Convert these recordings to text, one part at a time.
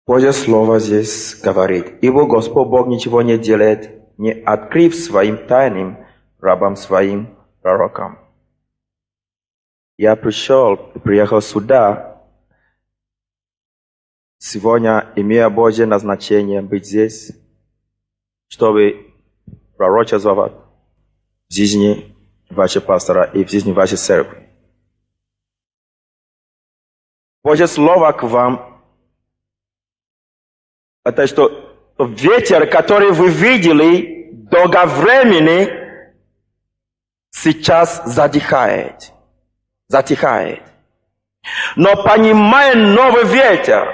Божье Слово здесь говорит: «Ибо Господь Бог ничего не делает, не открыв своим тайным рабам своим пророкам». Я приехал сюда сегодня, имея Божье назначение быть здесь, чтобы пророчествовать в жизни вашего пастора и в жизни вашей церкви. Божье Слово к вам — это что ветер, который вы видели долго времени, сейчас затихает. Но понимая новый ветер,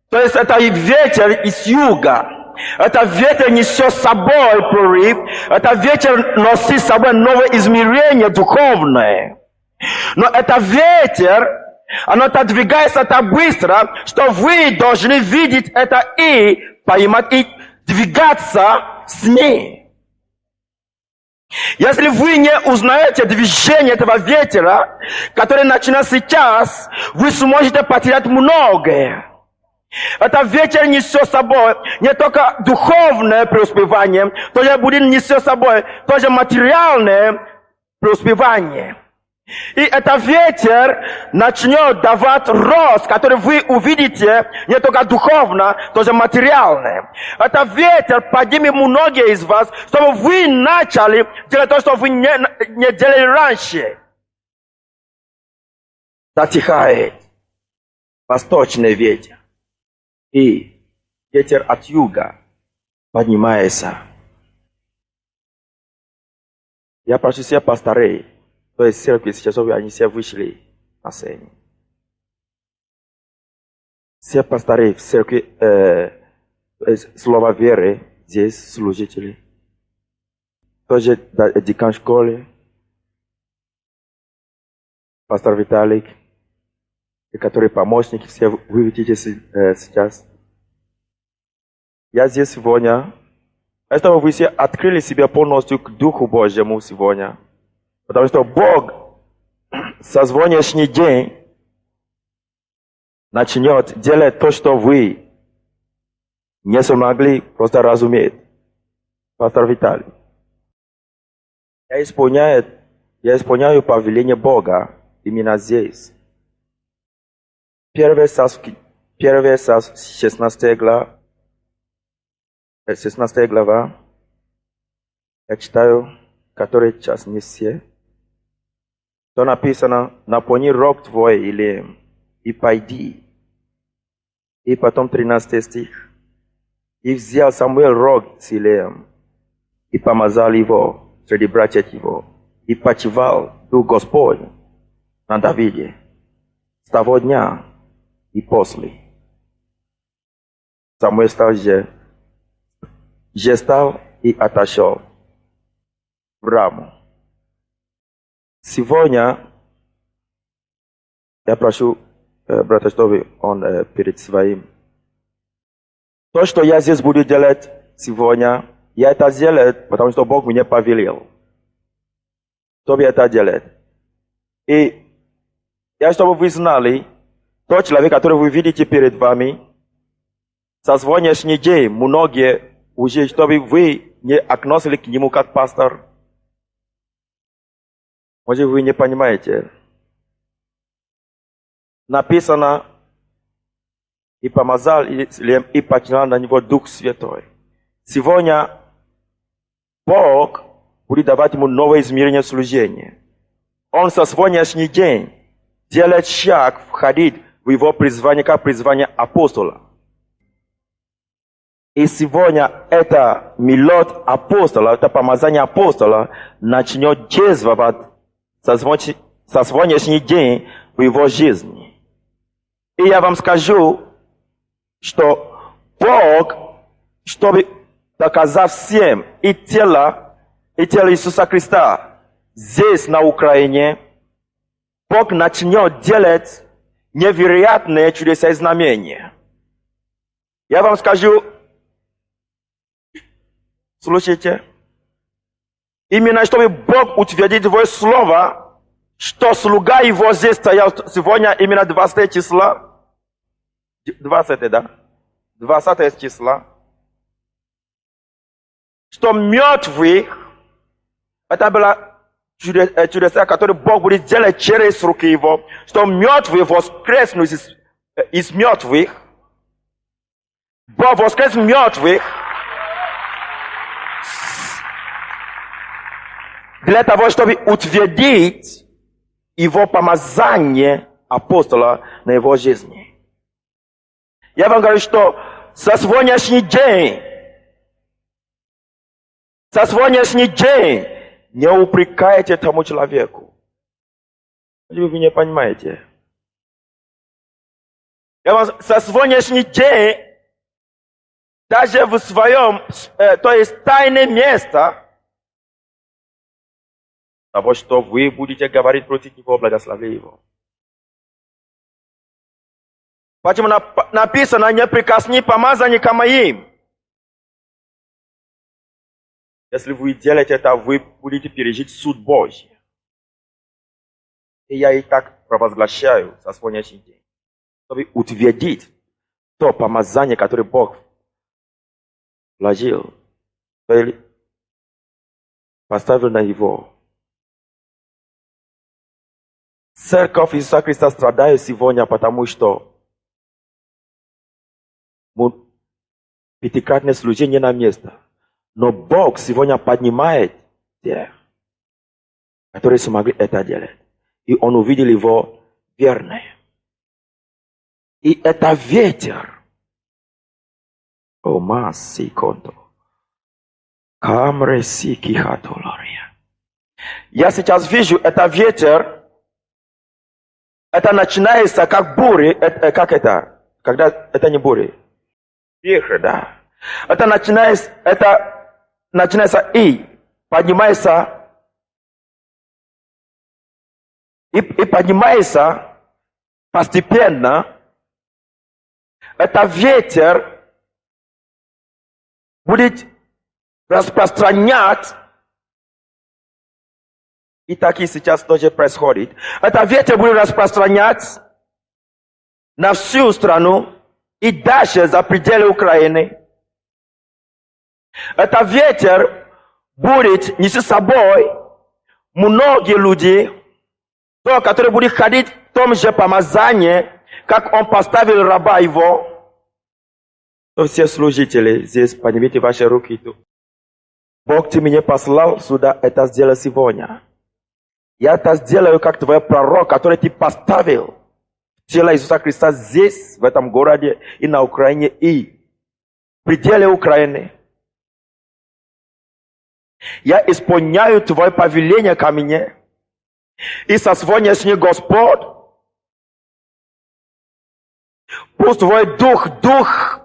то есть это ветер из юга, это ветер несет с собой прорыв, это ветер носит с собой новое измерение духовное. Но это ветер, оно отодвигается так быстро, что вы должны видеть это и понимать, и двигаться с ней. Если вы не узнаете движение этого ветра, который начинается сейчас, вы сможете потерять многое. Это ветер несет с собой не только духовное преуспевание, тоже будет несет с собой тоже материальное преуспевание. И этот ветер начнет давать рост, который вы увидите не только духовно, тоже материально. Этот ветер поднимет многие из вас, чтобы вы начали делать то, что вы не делали раньше. Затихает восточный ветер. И ветер от юга поднимается. Я прошу всех пасторей, то есть церкви сейчас, они все вышли на сцене. Все пасторы в церкви, слова веры, здесь служители. Тоже декан школы, пастор Виталик, которые помощники, все вы видите сейчас. Я здесь сегодня, чтобы вы все открыли себя полностью к Духу Божьему сегодня. Потому что Бог со сегодняшний день начнет делать то, что вы не смогли просто разуметь. Пастор Виталий. Я исполняю повеление Бога именно здесь. 1 Царств 16 глава. Я читаю, который час не все. То написано: «Наполни рог твой, Илием, и пойди». И потом 13 стих. «И взял Самуил рог с Илием, и помазал его среди братьев его, и почивал Дух Господь на Давиде с того дня и после». Самуил стал и отошел в Раму. Сегодня я прошу брата, чтобы он перед своим. То, что я здесь буду делать сегодня, я это делаю, потому что Бог мне повелел. Чтобы это делать. И чтобы вы знали, тот человек, который вы видите перед вами, со сегодняшний день многие уже, чтобы вы не относились к нему как пастор. Может, вы не понимаете. Написано: «И помазал, и поднял на него Дух Святой». Сегодня Бог будет давать ему новое измерение служения. Он со сегодняшний день делает шаг, входит в его призвание, как призвание апостола. И сегодня это милот апостола, это помазание апостола начнет действовать со сегодняшний день в его жизни. И я вам скажу, что Бог, чтобы доказать всем и тело Иисуса Христа здесь, на Украине, Бог начнет делать невероятные чудеса и знамения. Я вам скажу, слушайте, именно чтобы Бог утвердит его слово, что слуга его здесь стоял сегодня, именно 20 числа, 20, да? 20 числа, что мертвых, это было чудеса, которые Бог будет делать через руки его, что мертвые воскреснут из мертвых. Бог воскрес мертвых для того, чтобы утвердить его помазание апостола на его жизни. Я вам говорю, что со сегодняшний день не упрекайте тому человеку. Вы не понимаете. Со сегодняшний день, даже в своем, то есть тайное место, того, что вы будете говорить против него, благослови его. Почему написано, не прикосни помазанника моим. Если вы делаете это, вы будете пережить суд Божий. И я и так провозглашаю со сегодняшний день, чтобы утвердить то помазание, которое Бог вложил, поставил на его. Церковь Иисуса Христа страдает сегодня, потому что пятикратное служение на место. Но Бог сегодня поднимает тех, которые смогли это делать. И Он увидел его верным. И это ветер. О, масси конто. Камреси кихатолория. Я сейчас вижу, это ветер. Это начинается как бури. Как это? Когда это не бури. Вихрь, да. Это начинается и поднимается. И поднимается постепенно. Это ветер будет распространять. И так и сейчас тоже происходит. Это ветер будет распространять на всю страну и даже за пределы Украины. Это ветер будет нести с собой многие люди, которые будут ходить в том же помазании, как он поставил раба его. То все служители здесь, поднимите ваши руки. Бог, ты меня послал сюда это сделать сегодня. Я это сделаю как твой пророк, который ты поставил в тело Иисуса Христа здесь, в этом городе, и на Украине, и в пределе Украины. Я исполняю твое повеление ко мне. И со сегодняшний Господь, пусть твой дух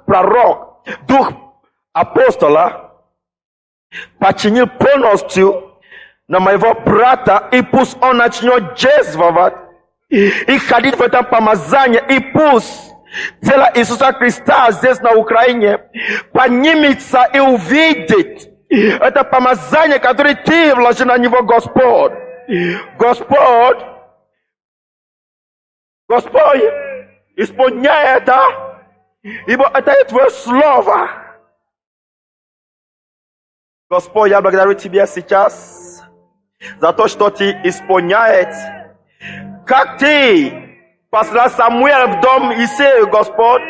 пророк, дух апостола, подчинил полностью на моего брата, и пусть он начнет действовать и ходить в этом помазании, и пусть тело Иисуса Христа здесь на Украине поднимется и увидит это помазание, которое ты вложил на него, Господь. Господь, исполняй это, ибо это твое слово. Господь, я благодарю тебя сейчас за то, что ты исполняешь, как ты послал Самуила в дом Исея, Господь,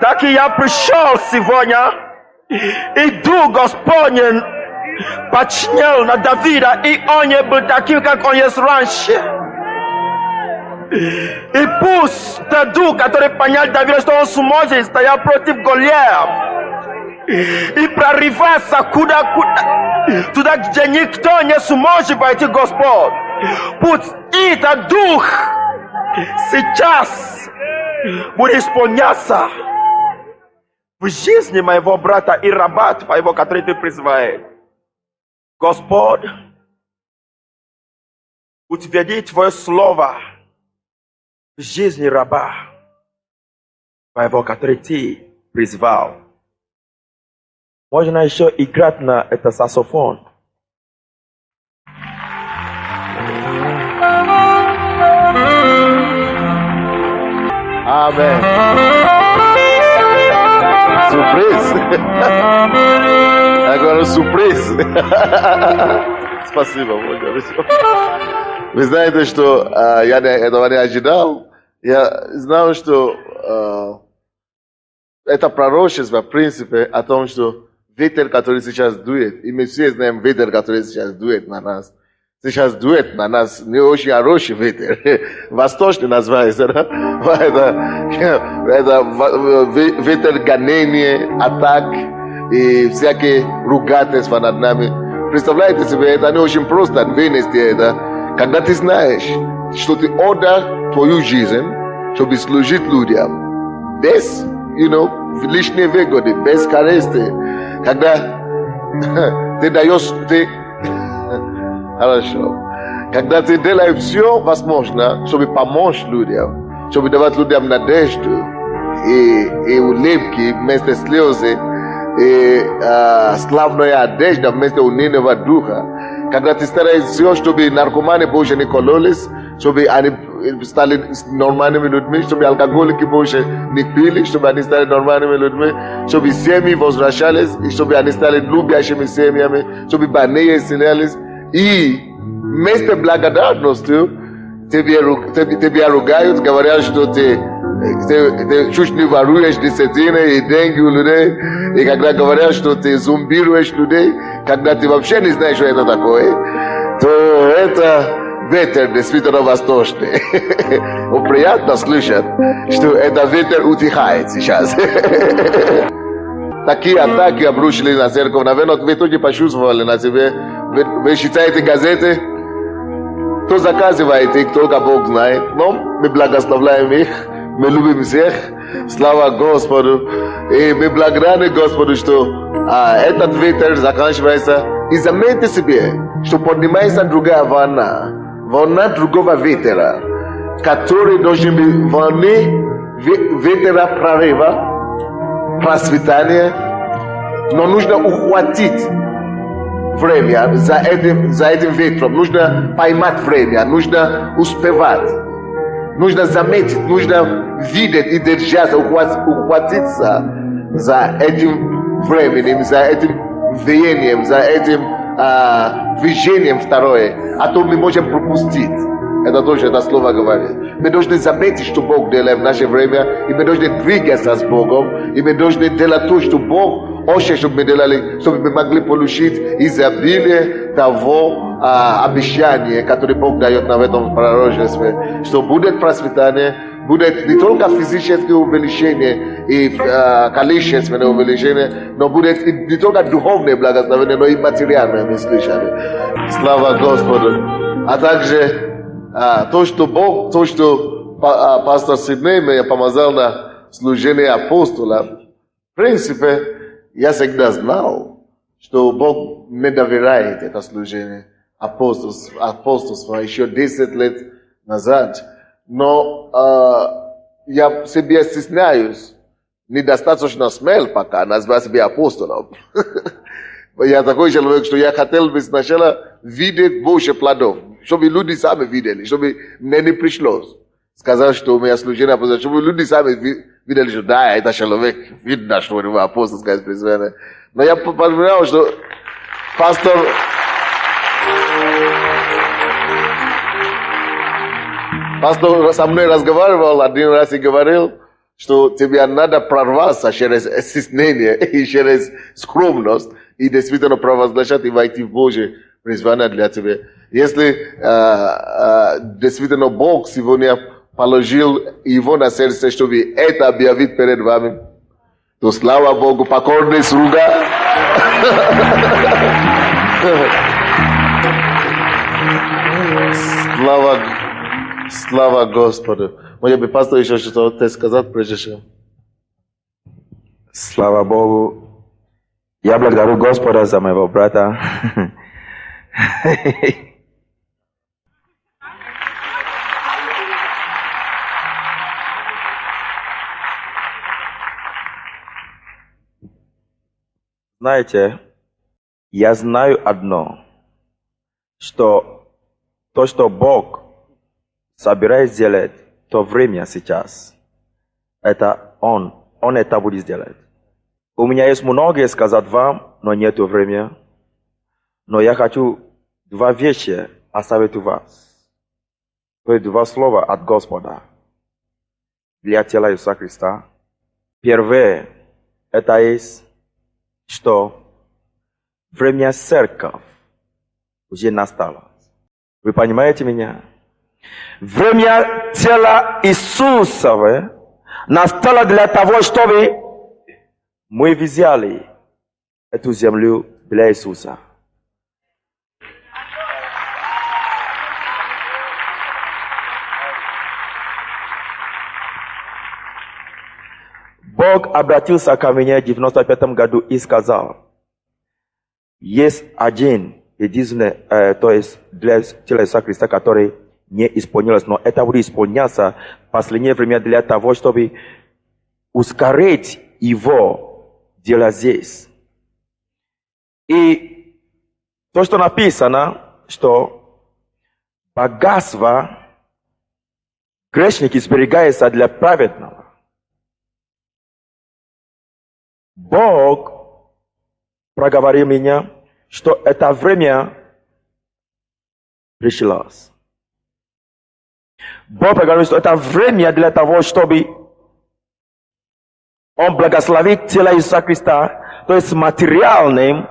так и я пришел сегодня, и Дух Господень подчинил на Давида, и он не был таким, как он есть раньше. И пусть тот Дух, который понял Давида, что он сможет стоять против Голиафа, и прорываться туда, где никто не сможет пойти, Господь. Пусть этот Дух сейчас будет исполняться в жизни моего брата и раба твоего, который ты призываешь. Господь, утверди твое слово в жизни раба твоего, который ты призвал. Можно еще играть на это саксофон. Аминь. Agora surpresa. Спасибо, Боже. Вы знаете, что я этого не ожидал. Я знал, что это пророчество, в принципе, о том, что ветер, который сейчас дует, и мы все знаем ветер, который сейчас дует на нас. Сейчас дует на нас не очень хороший ветер. Восточный называется, да? Это ветер гонения, атак и всякие ругательства над нами. Представляете себе, это не очень просто вынести это. Когда ты знаешь, что ты отдал твою жизнь, чтобы служить людям, без, лишние выгоды, без корысти. Когда ты даешь, хорошо. Когда ты делаешь все возможное, чтобы помочь людям, чтобы давать людям надежду и улыбки вместо слезы, и славная одежда вместо унылого духа. Когда ты стараешься все, чтобы наркоманы больше не кололись, чтобы они стали нормальными людьми, чтобы алкоголики больше не пили, чтобы они стали нормальными людьми, чтобы семьи возвращались, и чтобы они стали любящими семьями, чтобы больные исцелялись. И вместо благодарности тебя ругают, говорят, что ты чуть не воруешь десятины и деньги у людей, и когда говорят, что ты зомбируешь людей, когда ты вообще не знаешь, что это такое, то это ветер действительно восточный. Приятно слышать, что это ветер утихает сейчас. Такие атаки обрушились на церковь. Наверное, вы тоже почувствовали на себе. Вы читаете газеты, кто заказывает их, только Бог знает. Но мы благословляем их. Мы любим всех. Слава Господу. И мы благодарны Господу, что этот ветер заканчивается. И заметьте себе, что поднимается другая волна. Волна другого ветра, который должен быть волны ветра прорыва, процветания. Но нужно ухватить время за этим ветром. Нужно поймать время. Нужно успевать. Нужно заметить, нужно видеть и держаться, ухватиться за этим временем, за этим веянием, за этим движением второе. А то мы можем пропустить. Это тоже это слово говорит. Мы должны заметить, что Бог делает в наше время, и мы должны двигаться с Богом, и мы должны делать то, что Бог хочет, чтобы мы делали, чтобы мы могли получить изобилие того обещания, которое Бог дает нам в этом пророчестве, что будет процветание, будет не только физическое увеличение и количественное увеличение, но будет не только духовное благословение, но и материальное, мы слышали. Слава Господу. А также то, что пастор Сидней меня помазал на служение апостола, в принципе, я всегда знал, что Бог мне доверяет это служение апостольства еще 10 лет назад. Но я себе стесняюсь, недостаточно смел пока назвать себя апостолом. Я такой человек, что я хотел бы сначала видеть больше плодов, чтобы люди сами видели, чтобы мне не пришлось сказать, что у меня служение апостола, чтобы люди сами видели, что да, это человек, видно, что у него апостольское призвание. Но я понимал, что пастор со мной разговаривал один раз и говорил, что тебе надо прорваться через стеснение и через скромность и действительно провозглашать и войти в Божье призвание для тебя. Если действительно Бог сегодня положил его на сердце, чтобы это объявить перед вами, то слава Богу, покорный слуга. Слава Господу. Может быть, пастор еще что-то сказать прежде чем? Слава Богу. Я благодарю Господа за моего брата. Знаете, я знаю одно, что то, что Бог собирается сделать, то время сейчас, это Он это будет сделать. У меня есть многое сказать вам, но нет времени. Но я хочу два вещи оставить у вас. То есть два слова от Господа для тела Иисуса Христа. Первое, это есть, что время церковь уже настало. Вы понимаете меня? Время тела Иисусова настало для того, чтобы мы взяли эту землю для Иисуса. Бог обратился ко мне в 95 году и сказал, есть один единственный, то есть для тела Иисуса Христа, который не исполнилось, но это будет исполняться в последнее время для того, чтобы ускорить его дело здесь. И то, что написано, что богатство грешники сберегается для праведного. Бог проговорил меня, что это время пришло. Бог проговорил, что это время для того, чтобы Он благословит тело Иисуса Христа, то есть материальным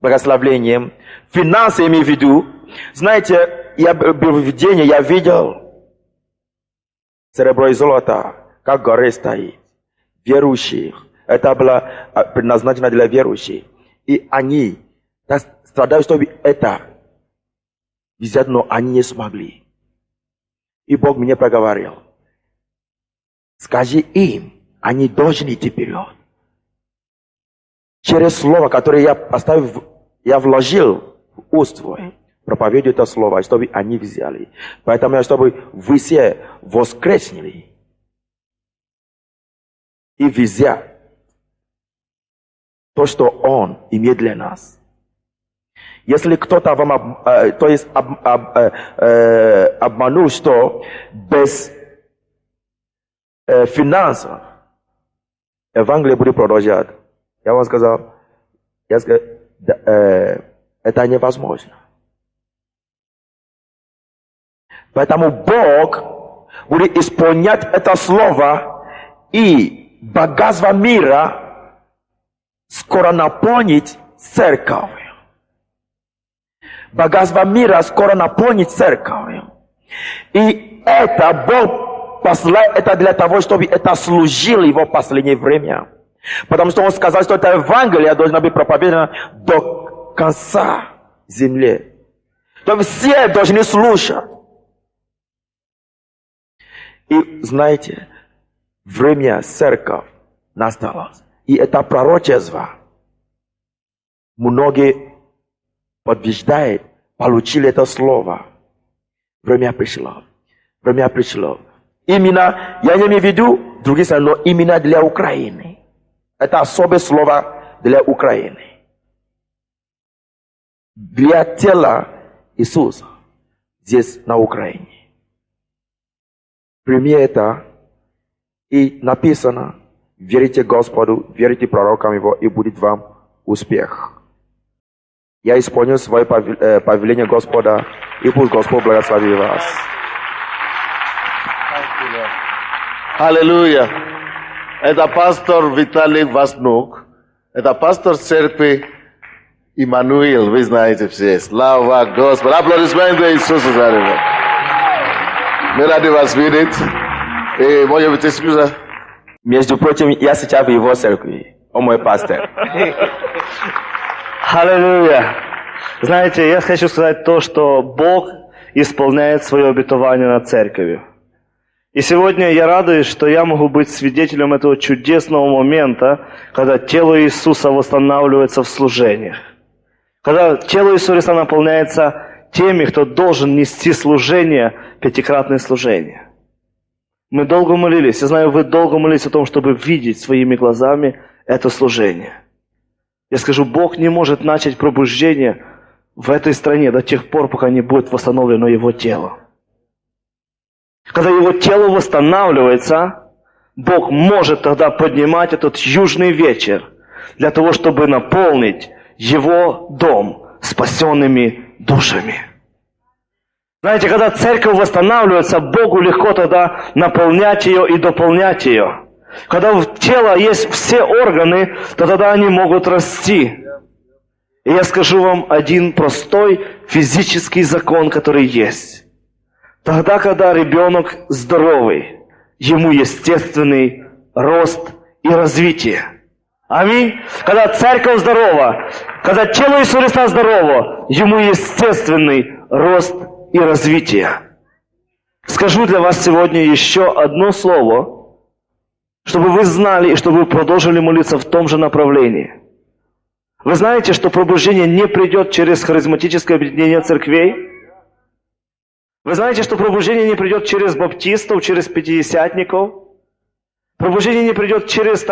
благословением, финансы имею в виду. Знаете, я был в видении, я видел серебро и золото, как горе стоит, верующих. Это было предназначено для верующих. И они страдают, чтобы это взять, но они не смогли. И Бог мне проговорил. Скажи им, они должны идти вперед. Через слово, которое я вложил в уст твой, проповедую это слово, чтобы они взяли. Поэтому, чтобы вы все воскресили и взяли то, что Он имеет для нас. Если кто-то вам обманул, что без финансов Евангелие будет продолжать, я вам сказал, это невозможно. Поэтому Бог будет исполнять это слово, и богатство мира скоро наполнит церковь. Богатство мира скоро наполнит церковь. И это Бог посылает это для того, чтобы это служило Его в последнее время. Потому что Он сказал, что это Евангелие должно быть проповедано до конца земли. То есть все должны слушать. И знаете, время церковь настало. И это пророчество. Многие подтверждают, получили это слово. Время пришло. Время пришло. Именно, я не имею в виду другие страны, но именно для Украины. Это особое слово для Украины. Для тела Иисуса здесь на Украине. Прими это, и написано, верите Господу, верите пророкам Его, и будет вам успех. Я исполню свое повеление Господа, и пусть Господь благословит вас. Аллилуйя. Это пастор Виталий Васнук. Это пастор церкви Иммануил, вы знаете все. Слава Господу. Аплодисменты Иисусу за него. Мы рады вас видеть. И, может быть, excuse. Между прочим, я сейчас в его церкви. Он мой пастор. Аллилуйя. Знаете, я хочу сказать то, что Бог исполняет свое обетование над церковью. И сегодня я радуюсь, что я могу быть свидетелем этого чудесного момента, когда тело Иисуса восстанавливается в служениях. Когда тело Иисуса наполняется теми, кто должен нести служение, пятикратное служение. Мы долго молились, я знаю, вы долго молились о том, чтобы видеть своими глазами это служение. Я скажу, Бог не может начать пробуждение в этой стране до тех пор, пока не будет восстановлено Его тело. Когда Его тело восстанавливается, Бог может тогда поднимать этот южный вечер для того, чтобы наполнить Его дом спасенными душами. Знаете, когда церковь восстанавливается, Богу легко тогда наполнять ее и дополнять ее. Когда в теле есть все органы, то тогда они могут расти. И я скажу вам один простой физический закон, который есть. Тогда, когда ребенок здоровый, ему естественный рост и развитие. Аминь. Когда церковь здорова, когда тело Иисуса Христа здорово, ему естественный рост и развитие. Скажу для вас сегодня еще одно слово, чтобы вы знали и чтобы вы продолжили молиться в том же направлении. Вы знаете, что пробуждение не придет через харизматическое объединение церквей? Вы знаете, что пробуждение не придет через баптистов, через пятидесятников? Пробуждение не придет через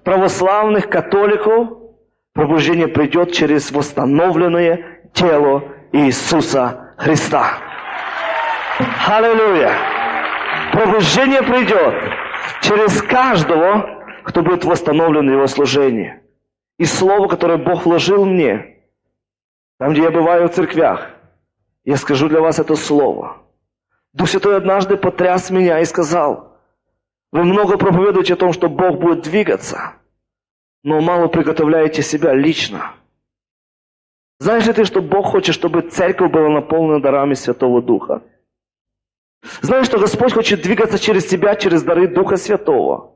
православных, католиков? Пробуждение придет через восстановленное тело Иисуса Христа. Аллилуйя! Пробуждение придет через каждого, кто будет восстановлен в его служении. И слово, которое Бог вложил мне, там, где я бываю в церквях, я скажу для вас это слово. Дух Святой однажды потряс меня и сказал: вы много проповедуете о том, что Бог будет двигаться, но мало приготовляете себя лично. Знаешь ли ты, что Бог хочет, чтобы церковь была наполнена дарами Святого Духа? Знаешь, что Господь хочет двигаться через тебя, через дары Духа Святого?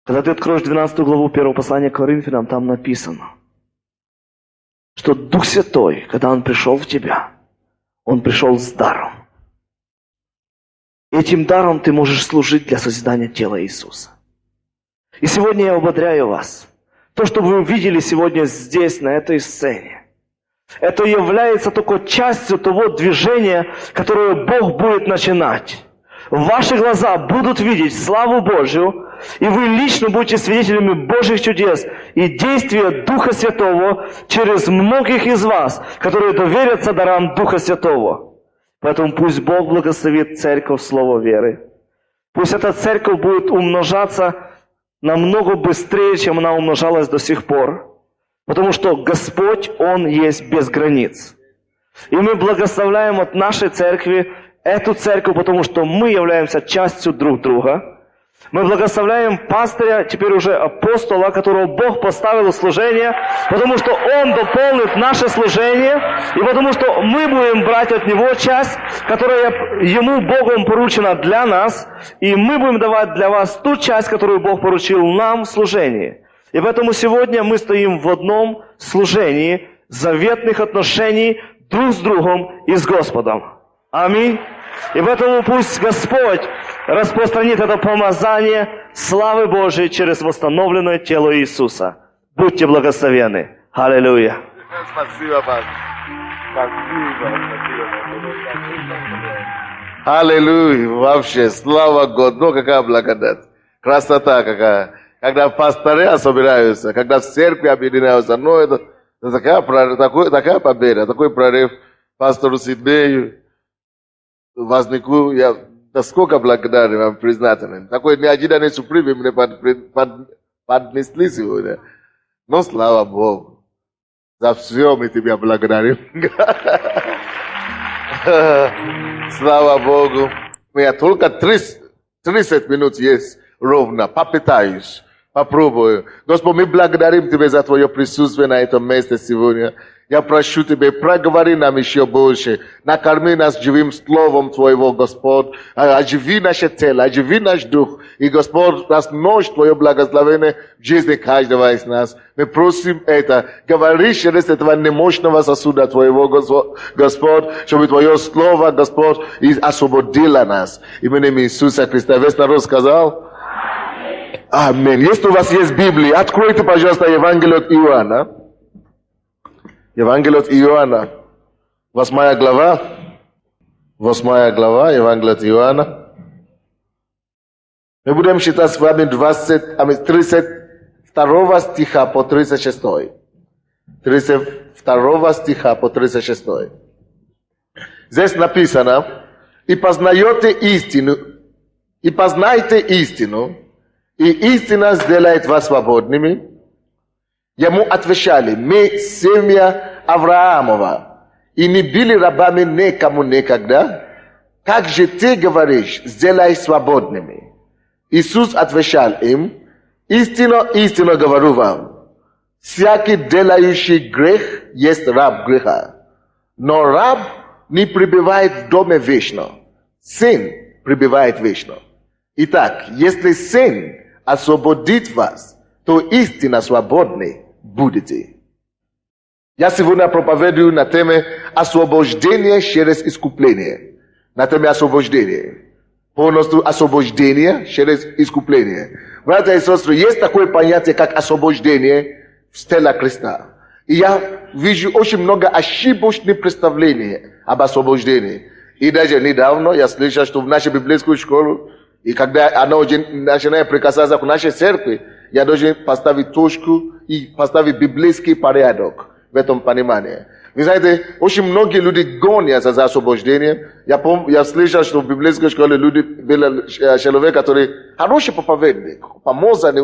Когда ты откроешь 12 главу 1 послания к Коринфянам, там написано, что Дух Святой, когда Он пришел в тебя, Он пришел с даром. Этим даром ты можешь служить для созидания тела Иисуса. И сегодня я ободряю вас. То, что вы увидели сегодня здесь, на этой сцене, это является только частью того движения, которое Бог будет начинать. Ваши глаза будут видеть славу Божью, и вы лично будете свидетелями Божьих чудес и действия Духа Святого через многих из вас, которые доверятся дарам Духа Святого. Поэтому пусть Бог благословит церковь слова веры. Пусть эта церковь будет умножаться намного быстрее, чем она умножалась до сих пор. Потому что Господь, Он есть без границ. И мы благословляем от нашей церкви эту церковь, потому что мы являемся частью друг друга. Мы благословляем пастыря, теперь уже апостола, которого Бог поставил в служение, потому что Он дополнит наше служение, и потому что мы будем брать от Него часть, которая Ему, Богом, поручена для нас, и мы будем давать для вас ту часть, которую Бог поручил нам в служении. И поэтому сегодня мы стоим в одном служении заветных отношений друг с другом и с Господом. Аминь. И поэтому пусть Господь распространит это помазание славы Божией через восстановленное тело Иисуса. Будьте благословенны. Аллилуйя. Аллилуйя. Вообще, слава Господу. Ну, какая благодать. Красота какая. Когда пастыря собираются, когда в церкви объединяются, ну, это такая победа, такой прорыв пастору Сиднею, вознику, я насколько благодарен вам, признателен. Такой неожиданный сюрприз вы мне поднесли сегодня. Но слава Богу. За все мы тебя благодарим. Слава Богу. У меня только 30 минут есть ровно. Попытаюсь. Попробую. Господь, мы благодарим Тебя за Твое присутствие на этом месте сегодня. Я прошу Тебя, проговори нам еще больше. Накорми нас живым словом Твоего, Господь. Оживи наше тело, оживи наш дух. И, Господь, размножь Твое благословение в жизни каждого из нас. Мы просим это. Говори через этого немощного сосуда Твоего, Господь, чтобы Твое слово, Господь, освободило нас. Именем Иисуса Христа. Весь народ сказал? Аминь. Если у вас есть Библия, откройте, пожалуйста, Евангелие от Иоанна. Евангелие от Иоанна. 8 глава. 8 глава Евангелия от Иоанна. Мы будем читать с вами 32 стиха по 36. 32 стиха по 36. Здесь написано: «И познайте истину, и истина сделает вас свободными, Ему отвечали: мы семья Авраамова, и не были рабами никому никогда. Как же ты говоришь, сделай свободными? Иисус отвечал им: истинно, истинно говорю вам, всякий делающий грех есть раб греха. Но раб не пребывает в доме вечно, сын пребывает вечно. Итак, если сын освободит вас, то истинно свободны будете. Я сегодня проповедую на теме освобождения через искупление. На теме освобождения. Полностью освобождение через искупление. Братья и сестры, есть такое понятие, как освобождение в стиле Христа. И я вижу очень много ошибочных представлений об освобождении. И даже недавно я слышал, что в нашей библейской школе, и когда она уже начинает прикасаться к нашей церкви, я должен поставить точку и поставить библейский порядок в этом понимании. Вы знаете, очень многие люди гонятся за освобождение. Я слышал, что в библейской школе люди были человек, который хороший проповедник, помазанный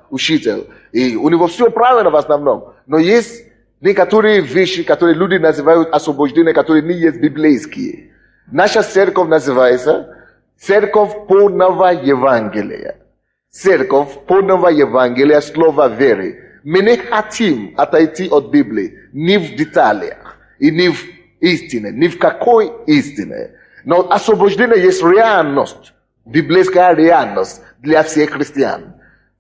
учитель. И у него все правильно в основном. Но есть некоторые вещи, которые люди называют освобождение, которые не есть библейские. Наша церковь называется Церковь полного Евангелия. Церковь полного Евангелия, слова веры. Мы не хотим отойти от Библии ни в деталях, и ни в истине, ни в какой истине. Но освобождение есть реальность, библейская реальность для всех христиан.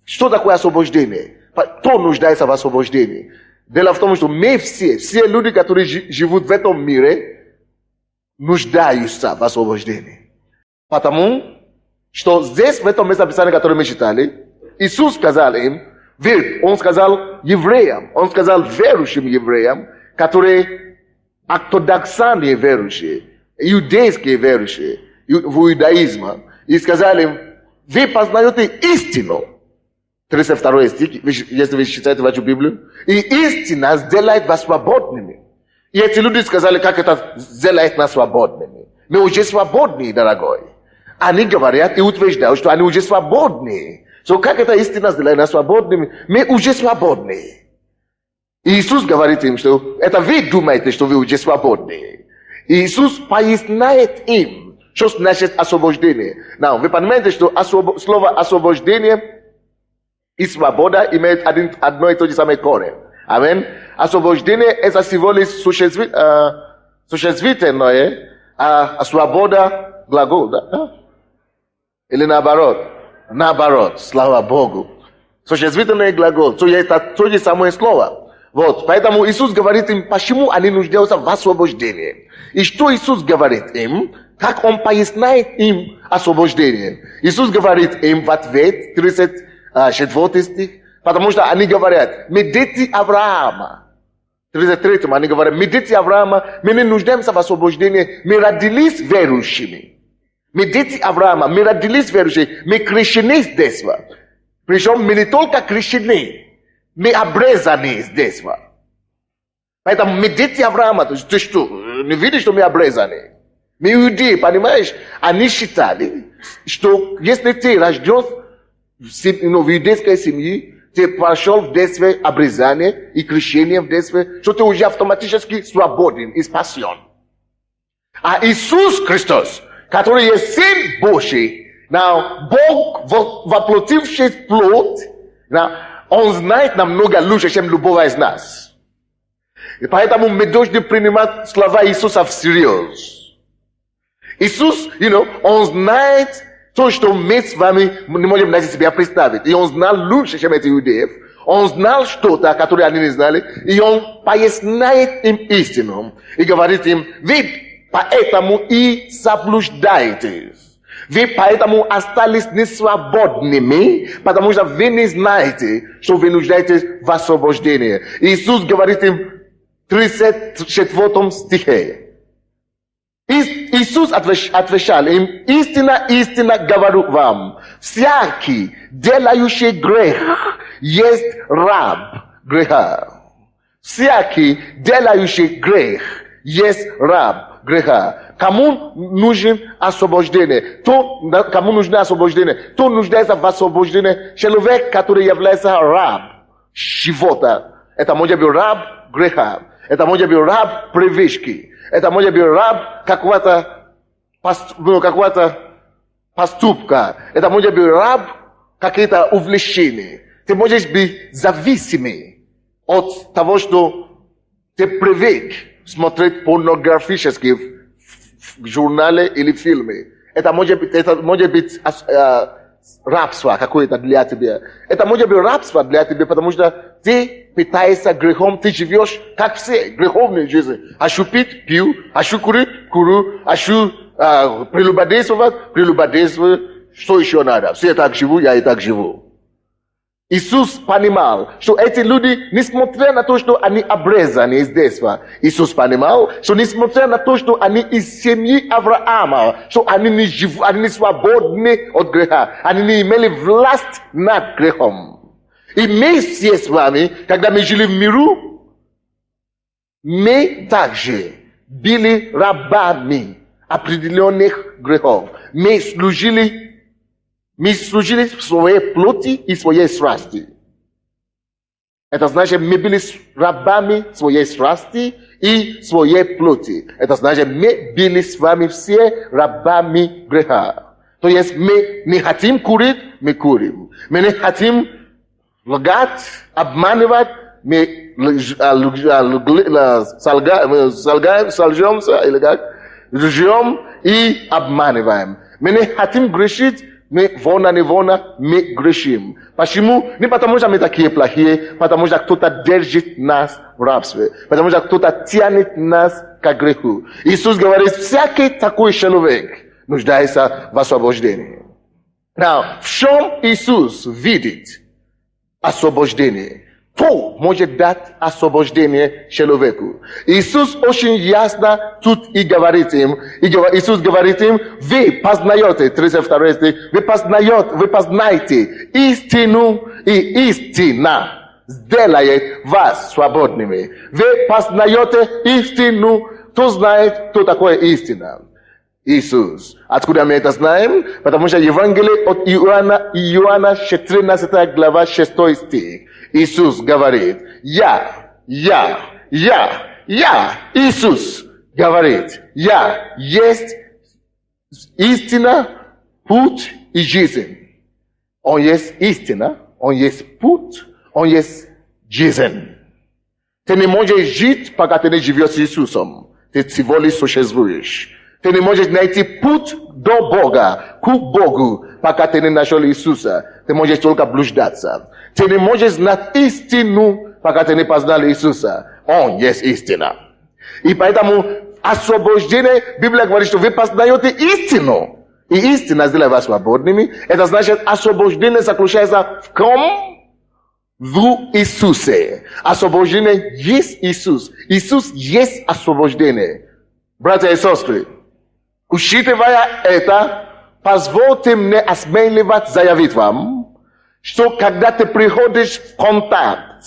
Что такое освобождение? Кто нуждается в освобождении? Дело в том, что мы все люди, которые живут в этом мире, нуждаются в освобождении. Потому что здесь, в этом местописании, которое мы читали, Иисус сказал им, он сказал евреям, он сказал верующим евреям, которые ортодоксальные верующие, иудейские верующие в иудаизме, и сказал им: вы познаете истину. 32 стих, если вы читаете вашу Библию. И истина сделает вас свободными. И эти люди сказали: как это сделает нас свободными? Мы уже свободны, дорогой. Они говорят и утверждают, что они уже свободны. So, как это истина сделает нас свободными? Мы уже свободны. И Иисус говорит им, что это вы думаете, что вы уже свободны. И Иисус поясняет им, что значит освобождение. Now, вы понимаете, что слово освобождение и свобода имеют одно и то же самое корень. Амин. Освобождение это всего лишь существительное, а свобода глагол, да? Или наоборот? Наоборот, слава Богу. Существительный глагол, то есть это то же самое слово. Вот, поэтому Иисус говорит им, почему они нуждаются в освобождении. И что Иисус говорит им, как Он поясняет им освобождение. Иисус говорит им в ответ, 34 стих, потому что они говорят: мы дети Авраама. 33 они говорят: мы дети Авраама, мы не нуждаемся в освобождении, мы родились верующими. Мы дети Авраама, мы родились верующими, мы крещены с детства. Причем мы не только крещены, мы обрезаны с детства. Поэтому мы дети Авраама. Ты что, не видишь, что мы обрезаны? Мы иудеи, понимаешь? Они считали, что если ты рожден в иудейской семье, ты прошел в детстве обрезание и крещение в детстве, что ты уже автоматически свободен и спасен. А Иисус Христос, который есть Сын Божий, Бог, воплотивший в плоть, Он знает намного лучше, чем любого из нас. И поэтому мы должны принимать слова Иисуса всерьез. Иисус, Он знает то, что мы с вами не можем даже себе представить. И Он знал лучше, чем эти иудеев. Он знал что-то, которое они не знали. И Он поясняет им истину. И говорит им: вы поэтому и заблуждаетесь. Вы поэтому остались несвободными, потому что вы не знаете, что вы нуждаетесь в освобождении. Иисус говорит им в 34 стихе. Иисус отвечал им: истинно, истинно говорю вам, всякий, делающий грех, есть раб греха. Всякий, делающий грех, есть раб греха. Кому нужно освобождение? Кому нужно освобождение? Кто нуждается в освобождении? Человек, который является раб живота. Это может быть раб греха. Это может быть раб привычки. Это может быть раб какого-то поступка. Это может быть раб какие-то увлечения. Ты можешь быть зависимый от того, что ты привык смотреть порнографические в журнале или фильме. Это может быть рабство какое-то для тебя. Это может быть рабство для тебя, потому что ты питаешься грехом, ты живешь, как все, греховной жизнью. Хочу пить, пью, хочу курить, курю, хочу прелюбодействовать, что еще надо? Все так живут, я и так живу. Иисус понимал, что эти люди, несмотря на то, что они обрезаны из детства, Иисус понимал, что несмотря на то, что они из семьи Авраама, что они не свободны от греха, они не имели власть над грехом. И мы все с вами, когда мы жили в миру, мы также были рабами определенных грехов. Мы служили в своей плоти и своей страсти. Это значит, мы были рабами своей страсти и своей плоти. Это значит, мы были с вами все рабами греха. То есть, мы не хотим курить, мы курим. Мы не хотим лгать, обманывать, мы лжем и обманываем. Мы не хотим грешить, мы волна-невольно мы грешим. Почему? Не потому что мы такие плохие, потому что кто-то держит нас в рабстве, потому что кто-то тянет нас к греху. Иисус говорит, всякий такой человек нуждается в освобождении. В чем Иисус видит освобождение? Кто может дать освобождение человеку? Иисус очень ясно тут и говорит им. Иисус говорит им, вы познаете, 32 стих, вы познаете истину, и истина сделает вас свободными. Вы познаете истину, кто знает, кто такое истина? Иисус. Откуда мы это знаем? Потому что Евангелие от Иоанна 14 глава 6 стих. Иисус говорит, я, Иисус говорит, я есть истина, путь и жизнь. Он есть истина, он есть путь, он есть жизнь. Ты не можешь жить, пока ты не живешь с Иисусом. Ты всего лишь существуешь. Ты не можешь найти путь до Бога, к Богу, пока ты не нашел Иисуса. Ты можешь только блуждаться. Ты не можешь знать истину, пока ты не познал Иисуса. Он есть истина. И поэтому освобождение, Библия говорит, что вы познаете истину. И истина сделает вас свободными. Это значит, освобождение заключается в ком? В Иисусе. Освобождение есть Иисус. Иисус есть освобождение. Братья и сестры, учитывая это, позвольте мне осмеливать заявить вам, что когда ты приходишь в контакт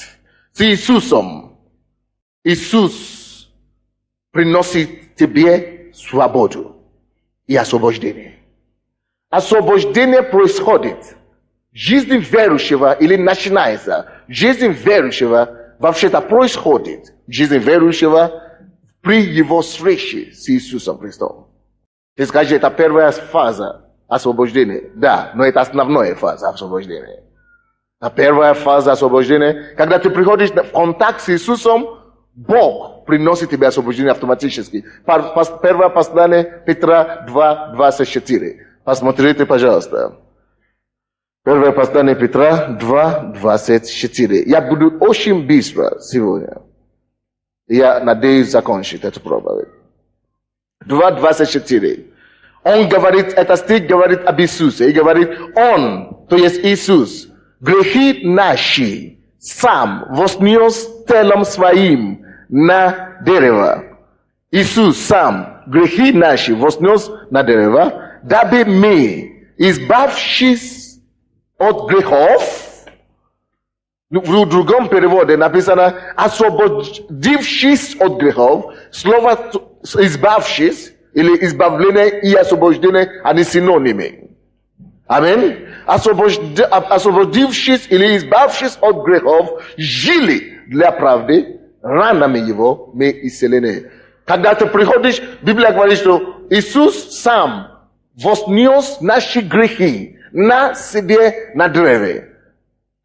с Иисусом, Иисус приносит тебе свободу и освобождение. Освобождение происходит. Жизнь верующего или начинается. Жизнь верующего вообще-то происходит. Жизнь верующего при его встрече с Иисусом Христом. Ты скажешь, это первая фаза освобождения. Да, но это основная фаза освобождения. А первая фаза освобождения, когда ты приходишь в контакт с Иисусом, Бог приносит тебе освобождение автоматически. Первое послание Петра 2:24. Посмотрите, пожалуйста. Первое послание Петра 2:24. Я буду очень быстро сегодня. Я надеюсь закончить эту проповедь. 2:24. Он говорит, этот стих говорит об Иисусе. И говорит, Он, то есть Иисус, грехи наши сам вознес телом своим на дерево. Иисус сам грехи наши вознес на дерево, дабы мы, избавившись от грехов, в другом переводе написано, освободившись от грехов, слово избавившись или избавление и освобождение, они синонимы. Аминь. Освободившись или избавшись от грехов, жили для правды, ранами его мы исцелены. Когда ты приходишь, Библия говорит, что Иисус сам вознес наши грехи на себе на древе.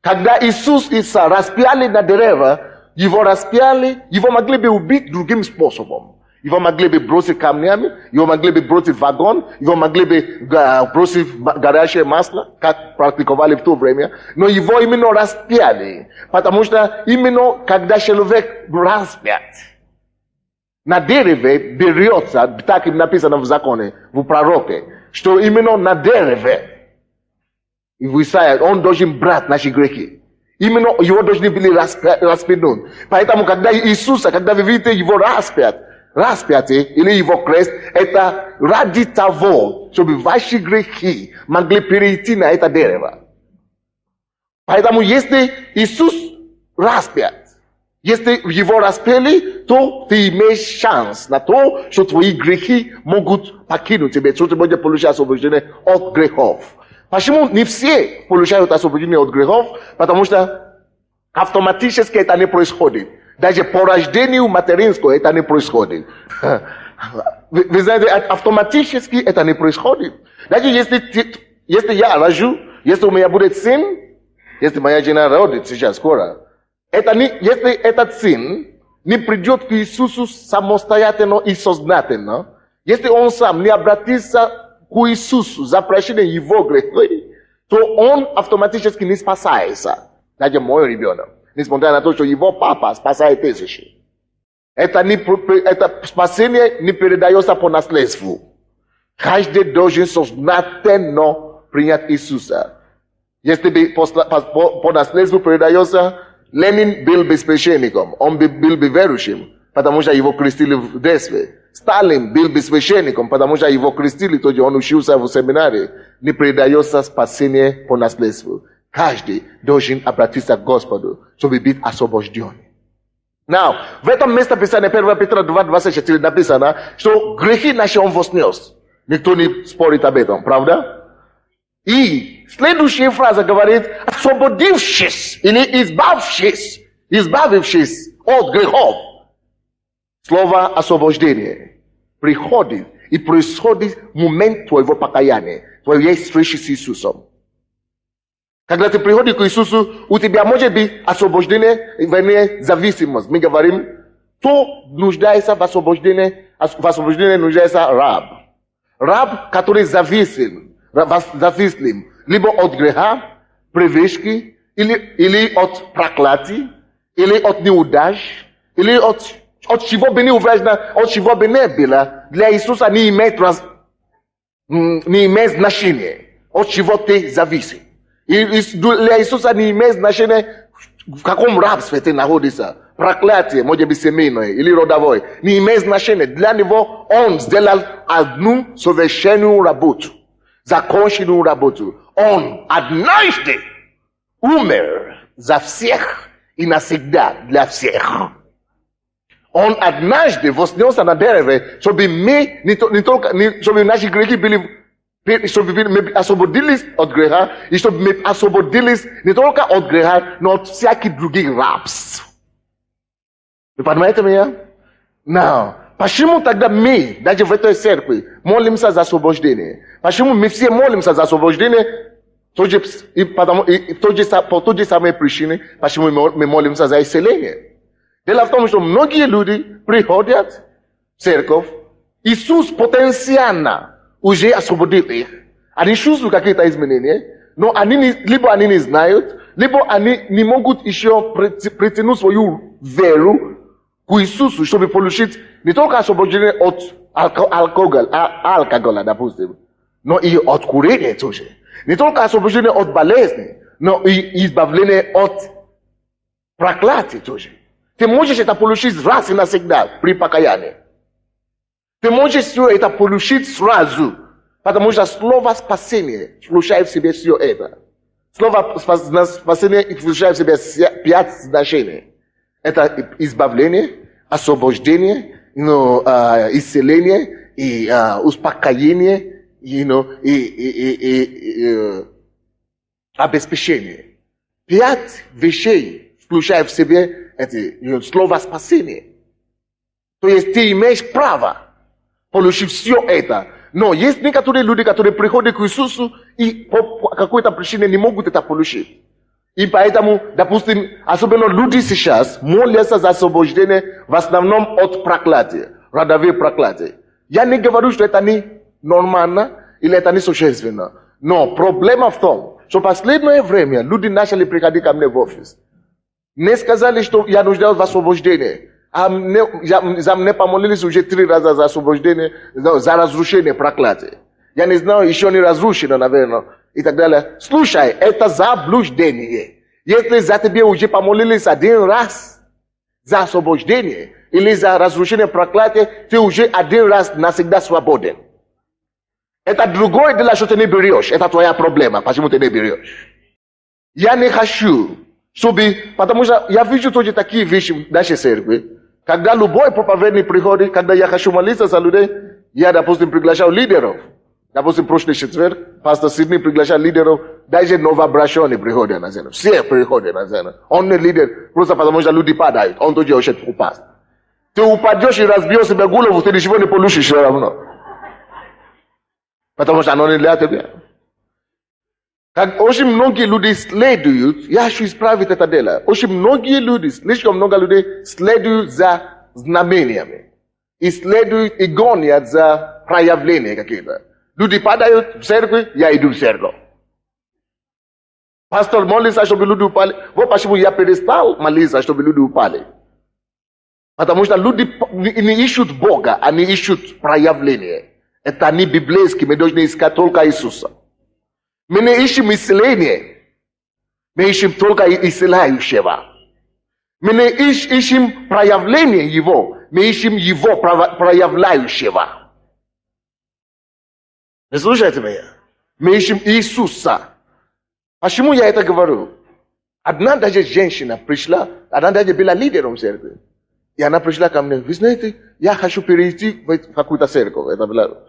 Когда Иисус Иса распяли на дерево, его распяли, его могли бы убить другим способом. Его могли бы бросить камнями, его могли бы бросить в вагон, его могли бы бросить в горящее масло, как практиковали в то время. Но его именно распяли, потому что именно когда человек распят, на дереве берется, так и написано в законе, в пророке, что именно на дереве, и в Исаии, он должен брать наши грехи. Именно его должны были распянуть. Поэтому, когда Иисуса, когда вы видите его распятие или его крест, это ради того, чтобы ваши грехи могли перейти на это дерево. Поэтому, если Иисус распят, если его распяли, то ты имеешь шанс на то, что твои грехи могут покинуть тебя, что ты будешь получать освобождение от грехов. Почему не все получают освобождение от грехов? Потому что автоматически это не происходит. Даже по рождению материнскому это не происходит. Вы знаете, автоматически это не происходит. Даже если я рожу, если у меня будет сын, если моя жена родит сейчас скоро, если этот сын не придет к Иисусу самостоятельно и сознательно, если он сам не обратится к Иисусу за прощение его грехов, то он автоматически не спасается. Даже мой ребенок. Несмотря на то, что его папа спасает тысячи. Это спасение не передается по наследству. Каждый должен сознательно принять Иисуса. Если бы по наследству передается, Ленин был бы священником, он был бы верующим, потому что его крестили в детстве. Сталин был бы священником, потому что его крестили, то он учился в семинарии. Не передается спасение по наследству. Каждый должен обратиться к Господу, чтобы быть освобожден. Now, в этом месте Писания 1 Петра 2:24 написано, что грехи наши он вознес. Никто не спорит об этом, правда? И следующая фраза говорит, освободившись или избавившись от грехов. Слово освобождение приходит и происходит в момент твоего покаяния, твоей встречи с Иисусом. Когда ты приходишь к Иисусу, у тебя может быть освобождение, вернее, зависимость. Мы говорим, кто нуждается в освобождении нуждается раб. Раб, который зависим, либо от греха, привычки, или от проклятий, или от неудач, или от чего бы ни уважно, от чего бы не было, для Иисуса не имеет значения, от чего ты зависишь. И для Иисуса не имеет значения, в каком рабстве ты находишься. Проклятие, может быть семейное или родовое, не имеет значения. Для него он сделал одну совершенную работу, законченную работу. Он однажды умер за всех и навсегда для всех. Он однажды вознесся на дереве, чтобы мы, чтобы наши грехи были, чтобы мы освободились от греха, и чтобы мы освободились не только от греха, но от всяких других рабств. Вы понимаете меня? Now, почему тогда мы, даже в этой церкви, молимся за освобождение? Почему мы все молимся за освобождение? По той же самой причине, почему мы молимся за исцеление. Дело в том, что многие люди приходят в церковь, Иисус потенциально уже освободил их. Они чувствуют какие-то изменения, но либо они не знают, либо они не могут еще притянуть свою веру к Иисусу, чтобы получить не только освобождение от алкоголя, допустим, но и от курения тоже. Не только освобождение от болезни, но и избавление от проклятий тоже. Ты можешь это получить раз и навсегда при покаянии. Ты можешь все это получить сразу, потому что слово спасение включает в себя все это. Слово спасение включает в себя 5 значений. Это избавление, освобождение, исцеление, и успокоение обеспечение. 5 вещей включая в себе эти слова спасения. То есть ты имеешь право получить все это. Но есть некоторые люди, которые приходят к Иисусу и по какой-то причине не могут это получить. И поэтому, допустим, особенно люди сейчас молятся за освобождение в основном от проклятия, родовые проклятия. Я не говорю, что это не нормально или это не существенно. Но проблема в том, что в последнее время люди начали приходить ко мне в офис. Не сказали, что я нуждаюсь в освобождении. За меня помолились уже 3 раза за освобождение, за разрушение проклятия. Я не знаю, еще не разрушено, наверное, и так далее. Слушай, это заблуждение. Если за тебя уже помолились 1 раз за освобождение или за разрушение проклятия, ты уже 1 раз навсегда свободен. Это другое дело, что ты не берешь. Это твоя проблема, почему ты не берешь. Я не хочу, чтобы... Потому что я вижу тоже такие вещи в нашей церкви. Когда любой проповедник приходит, когда я хочу молиться за людей, я, допустим, приглашаю лидеров. Допустим, прошлый четверг пастор Сидней приглашал лидеров, даже новообращенные приходят на сцену. Все приходят на сцену. Он не лидер, просто потому что люди падают. Он тоже хочет упасть. Ты упадешь и разбьешь себе голову, ты ничего не получишь все равно. Потому что оно не для тебя. Как очень многие люди следуют, я хочу исправить это дело. Очень многие люди, слишком много людей следуют за знамениями. И следуют и гонят за проявления какие-то. Люди падают в церкви, я иду в церковь. Пастор молится, чтобы люди упали. Вот почему я перестал молиться, чтобы люди упали. Потому что люди не ищут Бога, они ищут проявления. Это не библейский, мы должны искать только Иисуса. Мы не ищем исцеление, мы ищем только исцеляющего. Мы не ищем проявление Его, мы ищем Его проявляющего. Вы слушаете меня? Мы ищем Иисуса. Почему я это говорю? Одна даже женщина пришла, она даже была лидером церкви. И она пришла ко мне, вы знаете, я хочу перейти в какую-то церковь. Это было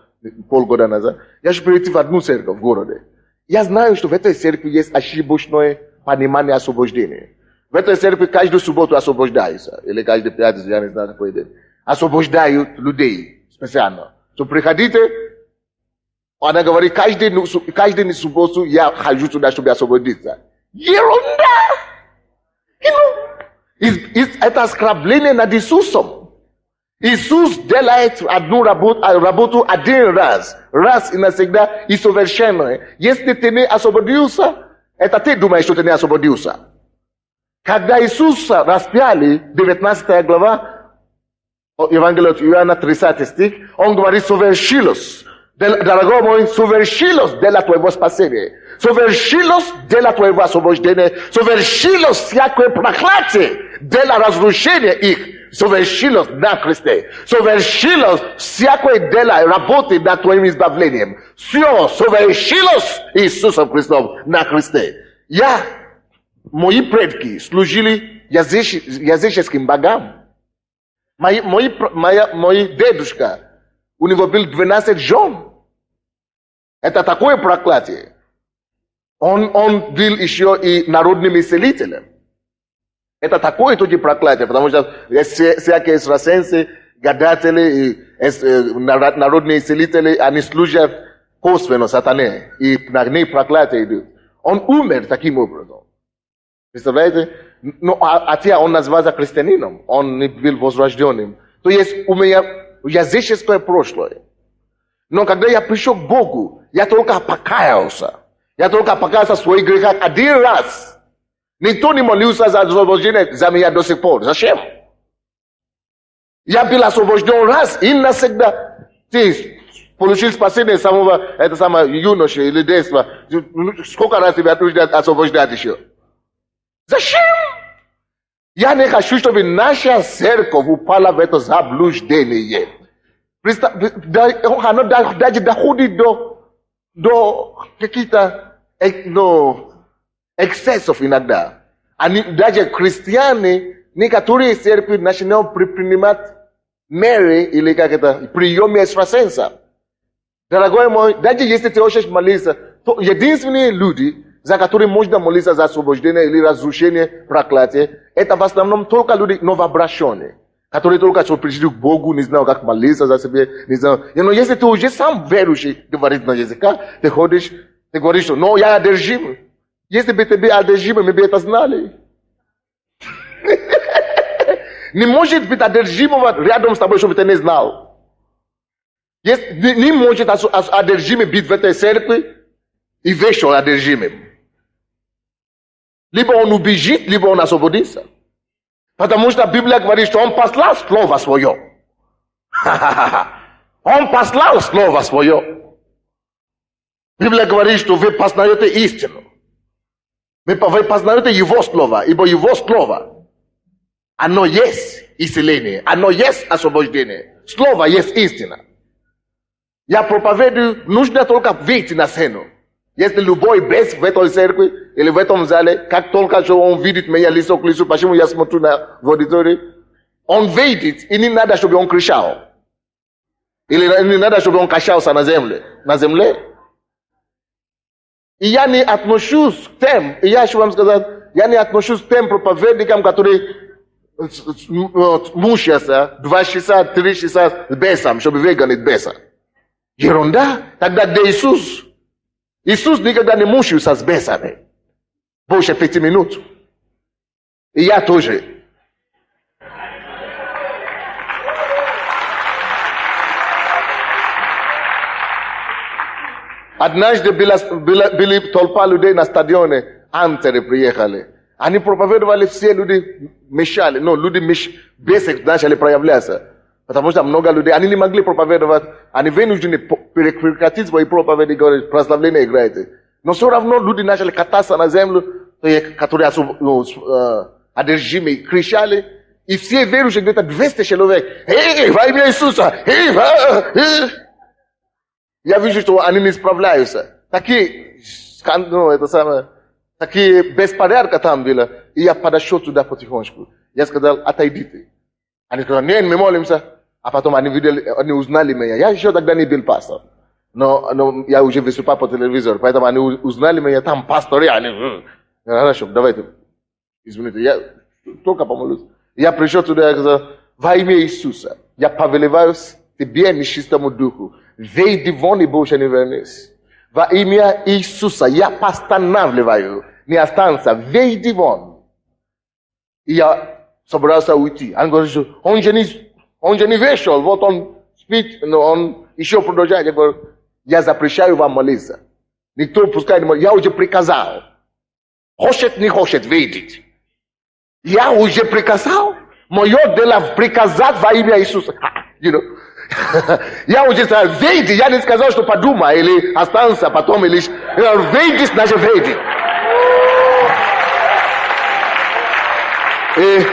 полгода назад. Я хочу перейти в одну церковь в городе. Я знаю, что в этой церкви есть ошибочное понимание освобождения. В этой церкви каждую субботу освобождаются. Или каждый пятницу, я не знаю, какой день. Освобождают людей специально. То приходите, она говорит, каждую субботу я хожу туда, чтобы освободиться. Ерунда! Это оскорбление над Иисусом. Иисус делает одну работу 1 раз. Раз и навсегда и совершенно. Если ты не освободился, это ты думаешь, что ты не освободился. Когда Иисуса распяли, 19 глава, Евангелие от Иоанна, 30 стих, он говорит, совершилось. Дорогой мой, совершилось дело твоего спасения. Совершилось дело твоего освобождения. Совершилось всякое проклятие, дело разрушения их. Совершилось на Христе. Совершилось всякое дело работы над твоим избавлением. Все совершилось Иисусом Христом на Христе. Мои предки служили языческим богам. Мой дедушка, у него был 12 жен. Это такое проклятие. Он был еще и народным исцелителем. Это такое тоже проклятие, потому что всякие экстрасенсы, гадатели и народные исцелители, они служат косвенно сатане, и на них проклятие идет. Он умер таким образом. Представляете? Но хотя он называется христианином, он не был возрожденным. То есть у меня языческое прошлое. Но когда я пришел к Богу, я только покаялся. Я только покаялся в своих грехах 1 раз. Никто не молился за освобождение за меня до сих пор. Зачем? Я был освобожден раз и навсегда. Ты получил спасение самого юноши или детства. Сколько раз тебя нужно освобождать еще? Зачем? Я не хочу, чтобы наша церковь упала в это заблуждение. Оно даже доходит до каких-то эксцессов иногда. Даже христиане, некоторые церкви начинают предпринимать меры или приемы экстрасенса. Дорогой мой, даже если ты хочешь молиться, то единственные люди, за которые можно молиться за освобождение или разрушение проклятия, это в основном только люди новообращенные, которые только что пришли к Богу, не знают, как молиться за себя, не знают. Но если ты уже сам верующий, говорит на языках, ты ходишь, ты говоришь, что, но я одержим. Если бы ты был одержим, мы бы это знали. Не может быть одержимого рядом с тобой, чтобы ты не знал. Не может одержимый быть в этой церкви и вещь одержимым. Либо он убежит, либо он освободится. Потому что Библия говорит, что он послал слово свое. Он послал слово свое. Библия говорит, что вы познаете истину. Вы познаете его слово, ибо его слово, оно есть исцеление, оно есть освобождение. Слово есть истина. Я проповедую, нужно только выйти на сцену. Если любой бес в этой церкви или в этом зале, как только что он видит меня лицо к лицу, почему я смотрю в аудитории, он выйдет, и не надо, чтобы он кричал. Или не надо, чтобы он качался на земле. На земле. И я не отношусь к тем, и я хочу вам сказать, я не отношусь к тем проповедникам, которые мучаются 2 часа, 3 часа с бесом, чтобы выгонять беса. Ерунда. Тогда где Иисус? Иисус никогда не мучился с бесами. Больше 5 минут. И я тоже. Однажды были толпа людей на стадионе, антеры приехали. Они проповедовали, все люди мешали, бесы начали проявляться. Потому что много людей, они не могли проповедовать, они вынуждены прекратить свои проповеди, говорят, прославление играете. Но все равно люди начали кататься на землю, которые одержимые, кричали, и все верующие, где-то 200 человек, «Эй, во имя Иисуса! Эй, Я вижу, что они не справляются. Такие беспорядка там было, и я подошел туда потихонечку. Я сказал, отойдите. Они сказали, нет, мы молимся. А потом они узнали меня. Я еще тогда не был пастор. Но я уже выступал по телевизору. Поэтому они узнали меня, там пастор. Хорошо, давайте. Извините, я только помолюсь. Я пришел туда, я сказал, во имя Иисуса, я повелеваю тебе, нечистому духу, выйди вон и больше не вернись. Во имя Иисуса я постанавливаю, не останься, выйди вон. И я собрался уйти. Он говорит, он же не вышел, вот он спит, но он еще продолжает. Я говорю, я запрещаю вам молиться. Никто пускай не молится. Я уже приказал. Хочет, не хочет, выйдет. Я уже приказал. Мое дело приказать во имя Иисуса. Я уже сказал, выйди. Я не сказал, что подумай, или останься потом, или... Выйди, значит выйди. И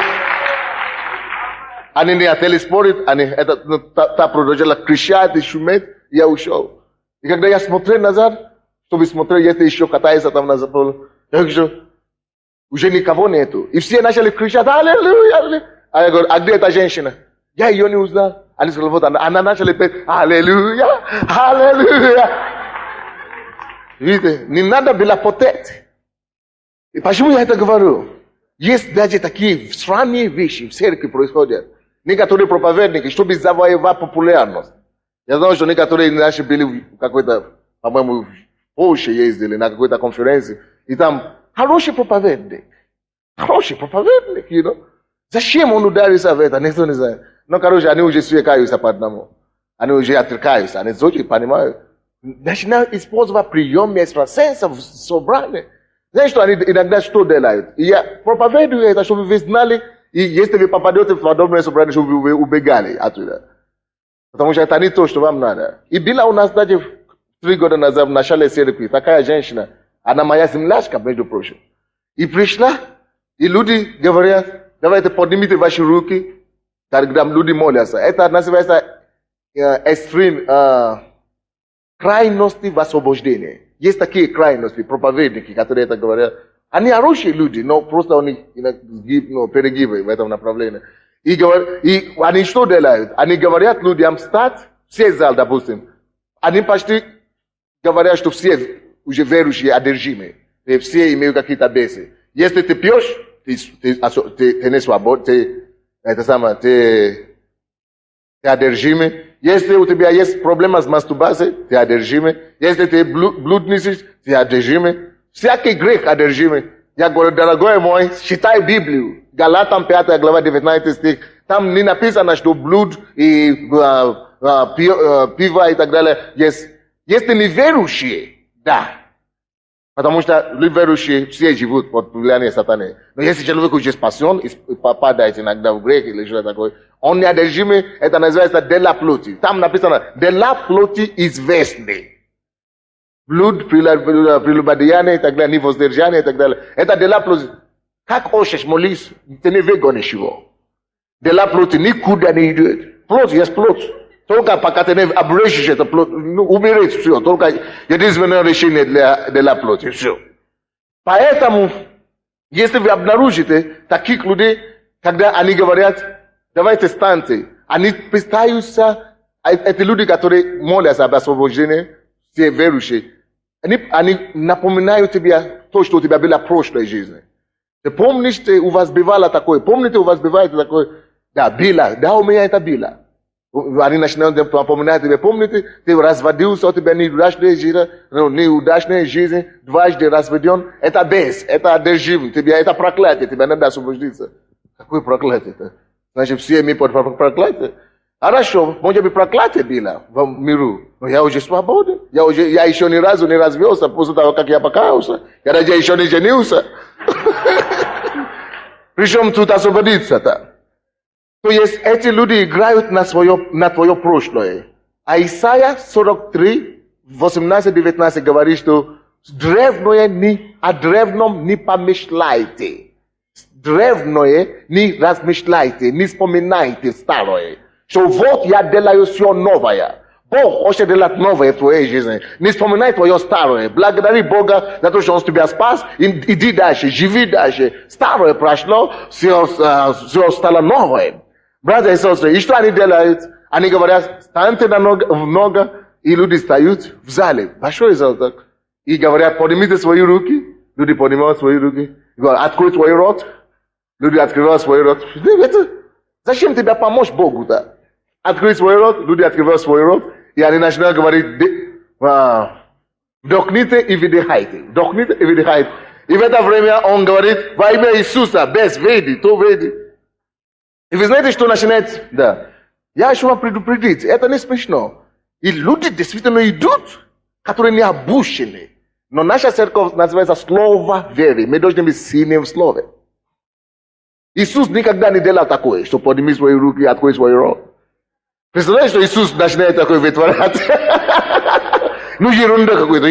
они не хотели спорить, та продолжала кричать и шуметь, я ушел. И когда я смотрел назад, чтобы смотреть, если еще катается там назад, я говорю, уже никого нету. И все начали кричать, аллилуйя, аллилуйя. А я говорю, а где эта женщина? Я ее не узнал. Они сказали, вот она начала петь, аллилуйя, аллилуйя. Видите, не надо было потеть. И почему я это говорю? Есть даже такие странные вещи в церкви происходят. Некоторые проповедники, чтобы завоевать популярность. Я знаю, что некоторые наши были в какой-то, по-моему, в Польше ездили на какой-то конференции. И там хороший проповедник. Хороший проповедник, Зачем он ударился в это? Никто не знает. Но, короче, они уже свекаются по одному. Они уже отрекаются. Они тоже понимают. Начинают использовать приемы экстрасенсов в собрании. Знаешь, что они иногда что делают? И я проповедую это, чтобы вы знали, и если вы попадете в подобное собрание, чтобы вы убегали оттуда. Потому что это не то, что вам надо. И была у нас даже 3 года назад в начале церкви такая женщина, она моя землячка, между прочим. И пришла, и люди говорят, давайте поднимите ваши руки, когда люди молятся. Это называется крайности в освобождении. Есть такие крайности, проповедники, которые это говорят. Они хорошие люди, но просто они перегибают в этом направлении. И они что делают? Они говорят людям встать, все зал, допустим, они почти говорят, что все уже верующие одержимы. И все имеют какие-то бесы. Если ты пьешь, ты не свободен, ты одержимый. Если у тебя есть проблема с мастурбацией, ты одержимый. Если ты блудничаешь, ты одержимый. Всякий грех одержимый. Я говорю, дорогой мой, читай Библию. Галатам 5 глава 19 стих. Там не написано, что блуд и пиво и так далее есть. Если не верующие, да. Потому что верующие все живут под влиянием сатаны. Но если человек уже спасен и попадает иногда в грех или что-то такое, он не одержимый, это называется дела плоти. Там написано, дела плоти известны. Блуд, прелюбодеяние и так далее, невоздержание и так далее. Это дела плоти. Как хочешь молись, ты не выгонишь его. Дела плоти никуда не идет. Плоть есть плоть. Только пока ты не обрежешь это плоть, умереть, все. Только единственное решение для плоти, все. Поэтому, если вы обнаружите таких людей, когда они говорят, давайте станьте, они пытаются, эти люди, которые молятся об освобождении, все верующие, они напоминают тебе то, что у тебя было в прошлой жизни. Ты помнишь, у вас бывало такое, помните, у вас бывает такое, да, было, да, у меня это было. Они начинают напоминать тебе, помните, ты разводился, у тебя неудачная жизнь, дважды разведен, это бес, это одержим, это проклятие, тебе надо освободиться. Какое проклятие-то? Значит, все мы под проклятие. Хорошо, может быть, проклятие было в миру, но я уже свободен, я еще ни разу не развелся после того, как я покаялся, я еще не женился. Причем тут освободиться-то? То есть эти люди играют на твое прошлое. А Исайя 43, 18-19 говорит, что древное о древном не помышляйте. Древное не размышляйте, не вспоминайте старое. Что вот я делаю все новое. Бог хочет делать новое в твоей жизни. Не вспоминай твое старое. Благодари Бога за то, что Он тебя спас. Иди дальше, живи дальше. Старое прошло, все стало новое. Братья и сестры, и что они делают? Они говорят, станьте в ногу, и люди встают в зале. Большой зал так. И говорят, поднимите свои руки. Люди поднимают свои руки. Говорят, открой свой рот. Люди открывают свой рот. Зачем тебе помочь Богу-то? Открой свой рот, люди открывают свой рот. И они начинают говорить, вдохните и выдыхайте. Вдохните и выдыхайте. И в это время он говорит, во имя Иисуса, без веди, то веди. И вы знаете, что начинает? Да. Я хочу вам предупредить, это не смешно. И люди действительно идут, которые не обучены. Но наша церковь называется слово веры. Мы должны быть сильны в слове. Иисус никогда не делал такое, что подними свои руки и открой свой рот. Представляете, что Иисус начинает такое вытворять? Ну, ерунда какой-то.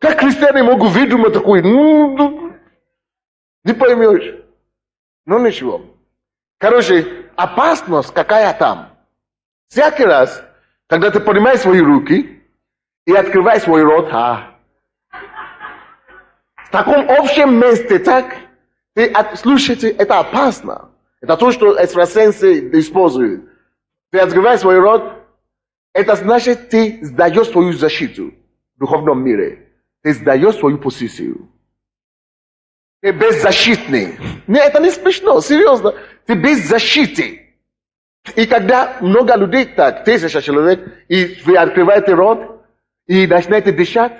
Как христиане могут выдумать такое? Не поймешь. Ну, ничего. Короче, опасность какая там? Всякий раз, когда ты поднимаешь свои руки и открываешь свой рот, в таком общем месте, так, слушайте, это опасно. Это то, что экстрасенсы используют. Ты открываешь свой рот, это значит, ты сдаешь свою защиту в духовном мире. Ты сдаешь свою позицию. Ты беззащитный. Нет, это не смешно, серьезно. Ты без защиты. И когда много людей так, 1000 человек, и вы открываете рот, и начинаете дышать,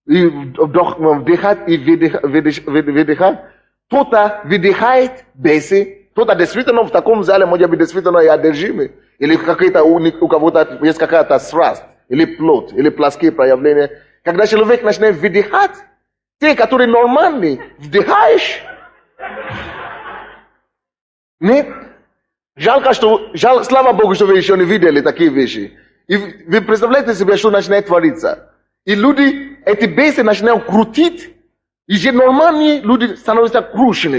и вдыхать, и выдыхать, кто-то выдыхает бесы, кто-то действительно в таком зале, может быть, действительно и одержимый, или у кого-то есть какая-то страсть, или плоть, или плоские проявления. Когда человек начинает выдыхать, те, которые нормальные, вдыхаешь. Нет? Слава Богу, что вы еще не видели такие вещи. И вы представляете себе, что начинает твориться. И люди, эти бесы начинают крутить. И же нормальные люди становятся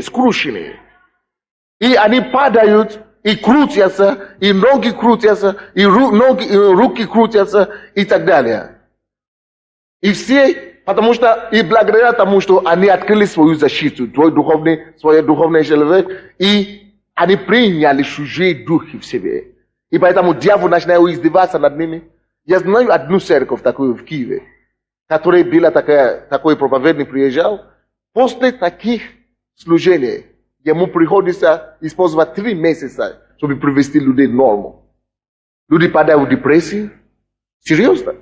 скрученные. И они падают, и крутятся, и ноги крутятся, и руки крутятся, и так далее. И все... Потому что, и благодаря тому, что они открыли свою защиту, свой духовный человек, и они приняли чужие духи в себе. И поэтому дьявол начинает издеваться над ними. Я знаю одну церковь такую в Киеве, которая была такой проповедник приезжал. После таких служений ему приходится использовать 3 месяца, чтобы привести людей в норму. Люди падают в депрессию. Серьезно.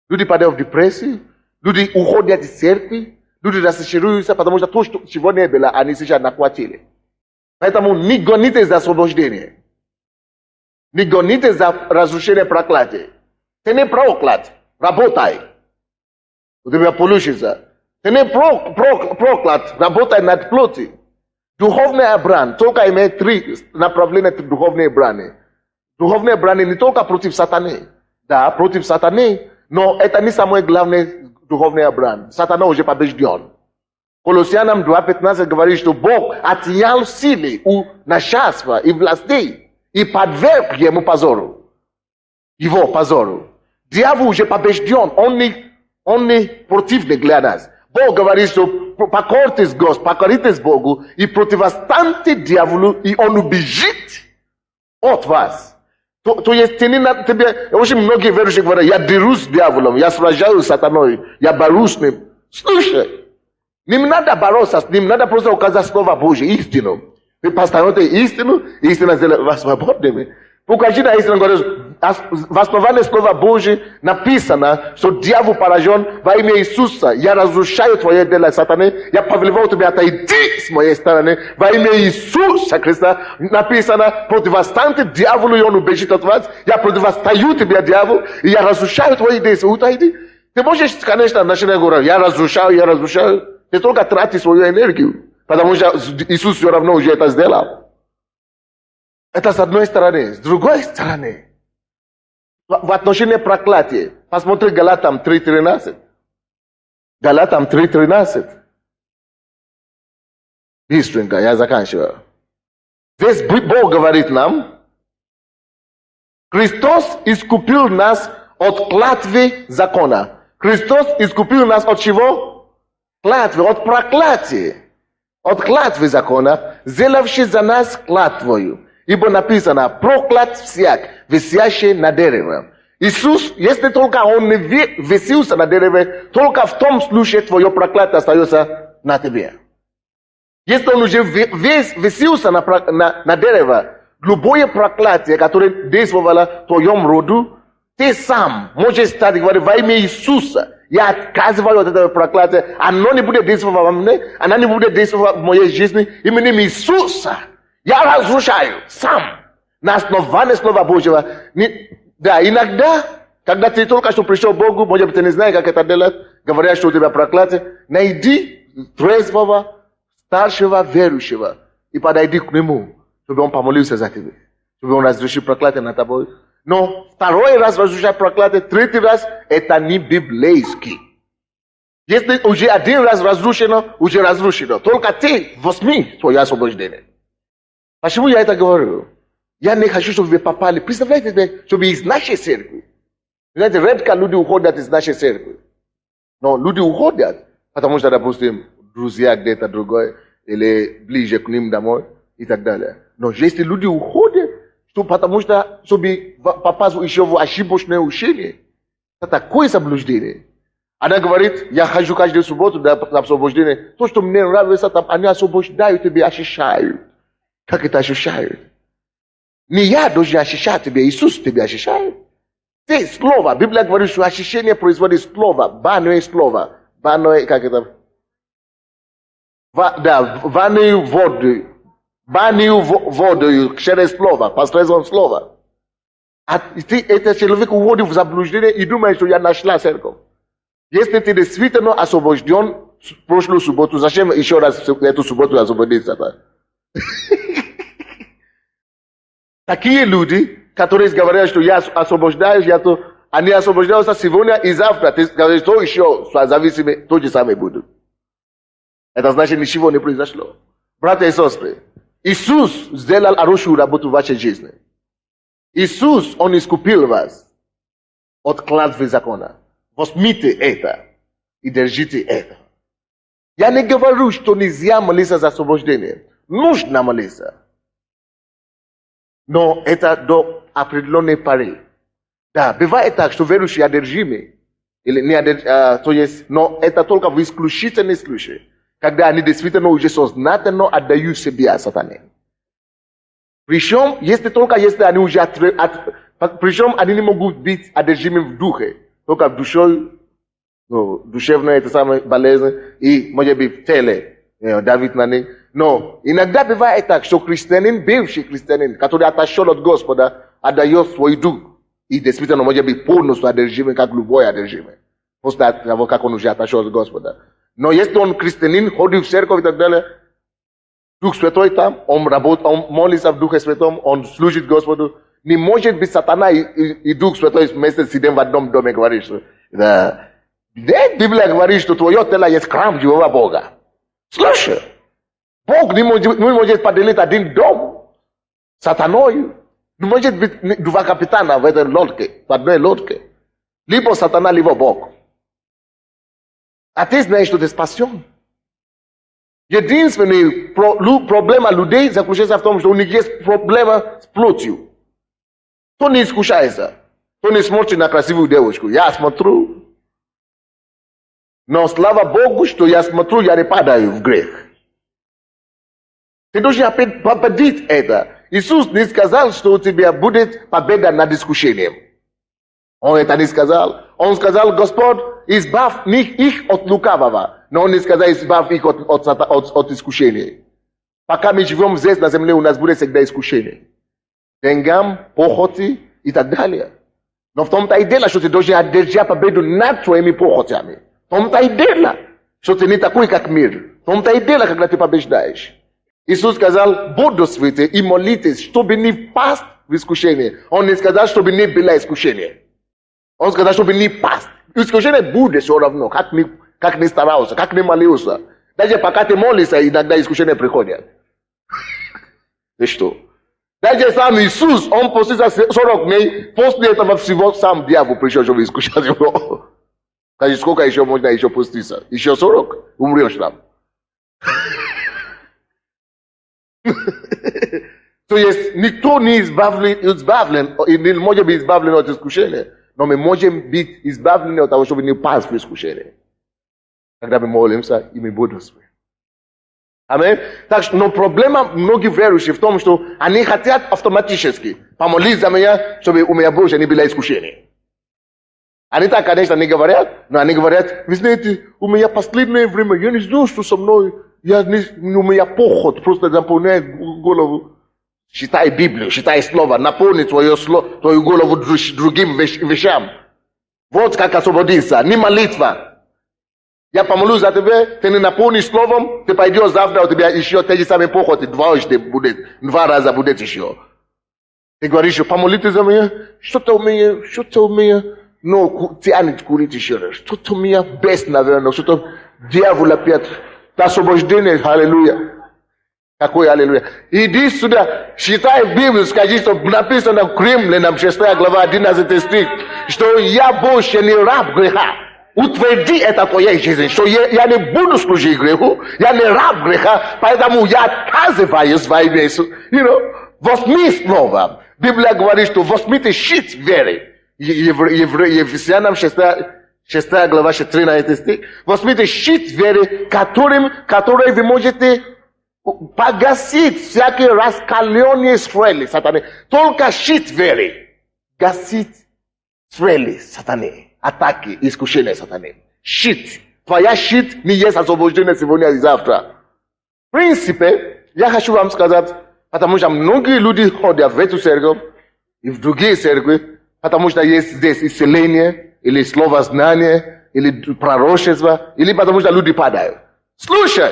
Люди падают в депрессию. Люди уходят из церкви. Люди разочаруются, потому что то, чего не было, они сейчас нахватили. Поэтому не гонитесь за освобождение. Не гонитесь за разрушение проклятия. Ты не проклят, работай. У тебя получится. Ты не проклят, работай над плотью. Духовная брань только имеет 3 направления духовной брани. Духовная брань не только против сатаны. Да, против сатаны, но это не самое главное духовная брань. Сатана уже побежден. Колоссянам 2:15 говорит, что Бог отнял силы у начальства и властей и подверг ему позору. Его позору. Дьявол уже побежден, он не противник для нас. Бог говорит, что покоритесь Богу и противостаньте дьяволу, и он убежит от вас. То есть тебе, очень многие верующие говорят, я дерусь с дьяволом, я сражаюсь с сатаной, я борюсь с ним. Слушай, не надо бороться с ним, надо просто указать Слово Божье, истину. Вы постановите истину, истина сделает вас свободными. Покажи на истину, говорит, в основании Слова Божьего написано, что дьявол поражен во имя Иисуса. Я разрушаю твое дело, сатаны, я повелеваю тебя отойти с моей стороны. Во имя Иисуса Христа написано, противостаньте дьяволу, и он убежит от вас. Я противостою тебе, дьявол, и я разрушаю твои действия. Утойди. Ты можешь, конечно, начинать говорить, я разрушаю. Ты только тратишь свою энергию, потому что Иисус все равно уже это сделал. Это с одной стороны. С другой стороны, в отношении проклятия, посмотри Галатам 3:13. Галатам 3:13. Быстренько, я заканчиваю. Здесь Бог говорит нам, Христос искупил нас от клятвы закона. Христос искупил нас от чего? Клятвы, от проклятия. От клятвы закона, сделавший за нас клятвою. Ибо написано, проклят всяк, висящий на дереве. Иисус, если только он не висился на дереве, только в том случае твое проклятие остается на тебе. Если он уже висился на дерево, любое проклятие, которое действовало в твоем роду, ты сам можешь стать и говорить, во имя Иисуса, я отказываю от этого проклятия, оно не будет действовать во мне, оно не будет действовать в моей жизни, именем Иисуса. Я разрушаю сам на основании Слова Божьего. Да, иногда, когда ты только что пришел к Богу, может быть, ты не знаешь, как это делать, говорят, что у тебя проклятие, найди трезвого, старшего верующего и подойди к нему, чтобы он помолился за тебя, чтобы он разрешил проклятие над тобой. Но второй раз разрушать проклятие, 3-й раз, это не библейский. Если уже 1 раз разрушено, уже разрушено. Только ты возьми твое освобождение. Почему я это говорю? Я не хочу, чтобы вы попали. Представляете себе, чтобы из нашей церкви. Знаете, редко люди уходят из нашей церкви. Но люди уходят, потому что, допустим, друзья где-то другой, или ближе к ним домой, и так далее. Но если люди уходят, то потому что, чтобы попасть еще в ошибочное учение, это такое заблуждение. Она говорит, я хожу каждую субботу на освобождение. То, что мне нравится, там они освобождают тебя, ощущают. Как это ощущают? Не я должен ощущать тебя, Иисус тебя ощущает. Ты слово. Библия говорит, что ощущение производит слово. Банное слово. Банное, как это? Банную воду. Банную воду через слово. Посредством слова. А ты, этот человек уходит в заблуждение и думает, что я нашла церковь. Если ты действительно освобожден в прошлую субботу, зачем еще раз эту субботу освободиться? Такие люди, которые говорят, что я освобождаюсь, они освобождаются сегодня и завтра. Ты говоришь, что еще зависимы, то же самое будут. Это значит, ничего не произошло. Братья и сестры, Иисус сделал хорошую работу в вашей жизни. Иисус, Он искупил вас от клятвы закона. Возьмите это и держите это. Я не говорю, что нельзя молиться за освобождение. Нужно молиться. Но это до определенной поры. Да, бывает так, что верующие одержимы, или не то есть, но это только в исключительных случаях, когда они действительно уже сознательно отдают себя сатане. Причем, если они уже причем они не могут быть одержимы в духе, только в душе, душевная это самая болезнь, и может быть в теле, Давид на них. Но иногда бывает так, что христианин, бывший христианин, который отошел от Господа, отдает свой дух. И действительно может быть полностью одержимый, как любой одержимый. После того, как он уже отошел от Господа. Но если он христианин, ходит в церковь и так далее, Дух Святой там, он работает, он молится в Духе Святом, он служит Господу. Не может быть сатана и Дух Святой вместе сидим в одном доме, говорит, что да. Библия говорит, что твое тело есть храм живого Бога. Слушай, Бог не может поделить один дом с сатаной. Не может быть два капитана в этой лодке, в одной лодке. Либо сатана, либо Бог. А ты знаешь, что ты спасен. Единственная проблема людей заключается в том, что у них есть проблема с плотью. Кто не искушается, кто не смотрит на красивую девушку. Я смотрю. Но слава Богу, что я смотрю, я не падаю в грех. Ты должен победить это. Иисус не сказал, что у тебя будет победа над искушением. Он это не сказал. Он сказал, Господь, избавь их от лукавого. Но он не сказал, избавь их от искушения. Пока мы живем здесь на земле, у нас будет всегда искушение. Деньгам, похоти и так далее. Но в том-то и дело, что ты должен одержать победу над твоими похотями. В том-то и дело, что ты не такой, как мир. В том-то и дело, когда ты побеждаешь. Иисус сказал, бодрствуйте и молитесь, чтобы не пасть в искушение. Он не сказал, чтобы не было искушение. Он сказал, чтобы не пасть. Искушение будет все равно, как не старался, как не молился. Даже пока ты молишься, иногда искушение приходит. И что? Даже сам Иисус, он постился 40 дней, после этого всего сам дьявол пришел, чтобы искушать его. Скажи, сколько еще можно еще поститься? Еще 40? Умрешь там. То есть никто не избавлен, и не может быть избавлен от искушения, но мы можем быть избавлены от того, чтобы не пасть в искушение. Когда мы молимся, и мы бодрствуем. Аминь. Так что, но проблема многих верующих в том, что они хотят автоматически помолиться за меня, чтобы у меня больше не было искушения. Они так, конечно, не говорят, но они говорят, вы знаете, у меня последнее время, я не знаю, что со мной, у меня похоть просто наполняет голову. Читай Библию, читай Слово, наполни твою голову другим вещам. Вот как освободиться, не молитва. Я помолюсь за тебя, ты не наполнишь Словом, ты пойдешь завтра, у тебя еще те же самые похоти, два раза будет еще. Ты говоришь, что помолитесь за меня, что-то у меня, но тянет курить еще раз. Что-то у меня бес, наверное, что-то дьявол опять. Освобождение, аллилуйя. Какое аллилуйя. Иди сюда, читай Библию, скажи, что написано в Римлянам 6 глава 11 стих, что я больше не раб греха. Утверди это в твоей жизни, что я не буду служить греху, я не раб греха, поэтому я отказываюсь во имя Иисуса. Возьми слово. Библия говорит, что возьмите щит веры. Ефесянам 6 глава 13 стих. Возьмите щит веры, который вы можете погасить всякие раскаленные стрелы сатаны. Только щит веры гасит стрелы сатаны. Атаки, искушения сатаны. Щит. Твоя щит не есть освобождение сегодня и завтра. В принципе, я хочу вам сказать, потому что многие люди ходят в эту церковь и в другие церкви, потому что есть здесь исцеление, или слово знания, или пророчество, или потому что люди падают. Слушай,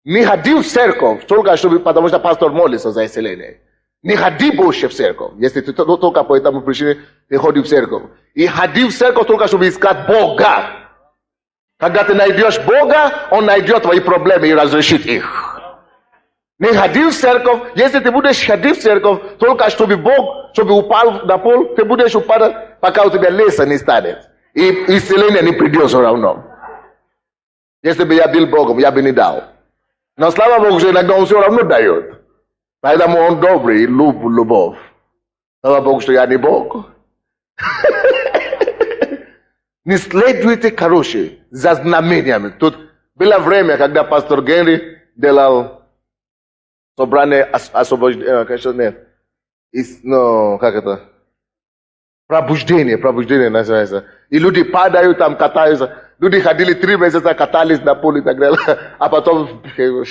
не ходи в церковь только потому что пастор молится за исцеление. Не ходи больше в церковь, если ты только по этому причине ты ходи в церковь. И ходи в церковь только чтобы искать Бога. Когда ты найдешь Бога, Он найдет твои проблемы и разрешит их. Не ходи в церковь, если ты будешь ходить в церковь, только чтобы Бог, чтобы упал на пол, ты будешь упадать, пока у тебя леса не станет. И исцеление не придет все равно. Если бы я был Богом, я бы не дал. Но слава Богу, что иногда Он все равно дает. Поэтому Он добрый и любовь. Слава Богу, что я не Бог. Не следуйте, короче, за знамениями. Тут было время, когда пастор Генри делал собрание освобождения, конечно, нет. Ну, как это? Пробуждение называется. И люди падают там, катаются. Люди ходили 3 месяца, катались на поле и так далее. А потом, чего?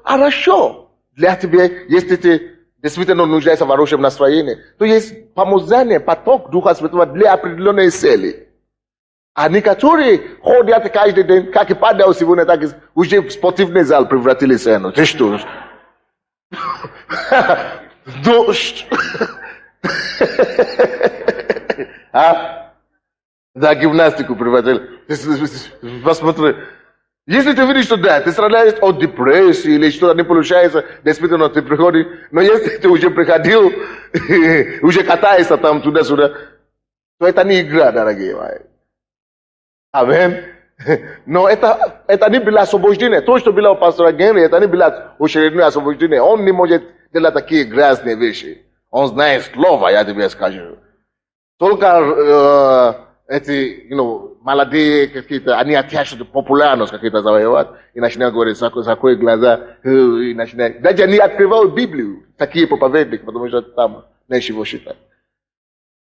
Хорошо. Для тебя, если ты действительно нуждаешься в хорошем настроении, то есть помазание, поток Духа Святого для определенной цели. А некоторые ходят каждый день, как и падал сегодня, так и уже в спортивный зал превратились. Ты что? Дождь. Да, гимнастику превратили. Посмотри. Если ты видишь, что да, ты страдаешь от депрессии или что-то не получается, действительно ты приходишь, но если ты уже приходил, уже катаешься там туда-сюда, то это не игра, дорогие мои. Амин. Но это не было освобождение. То, что было у пастора Генри, это не было очередное освобождение. Он не может делать такие грязные вещи. Он знает слово, я тебе скажу. Только эти, молодые какие-то, они оттягивают популярность какие-то завоевать, и начинают говорить, закрой глаза, и начинают. Даже они открывают Библию, такие проповедники, потому что там нечего считать.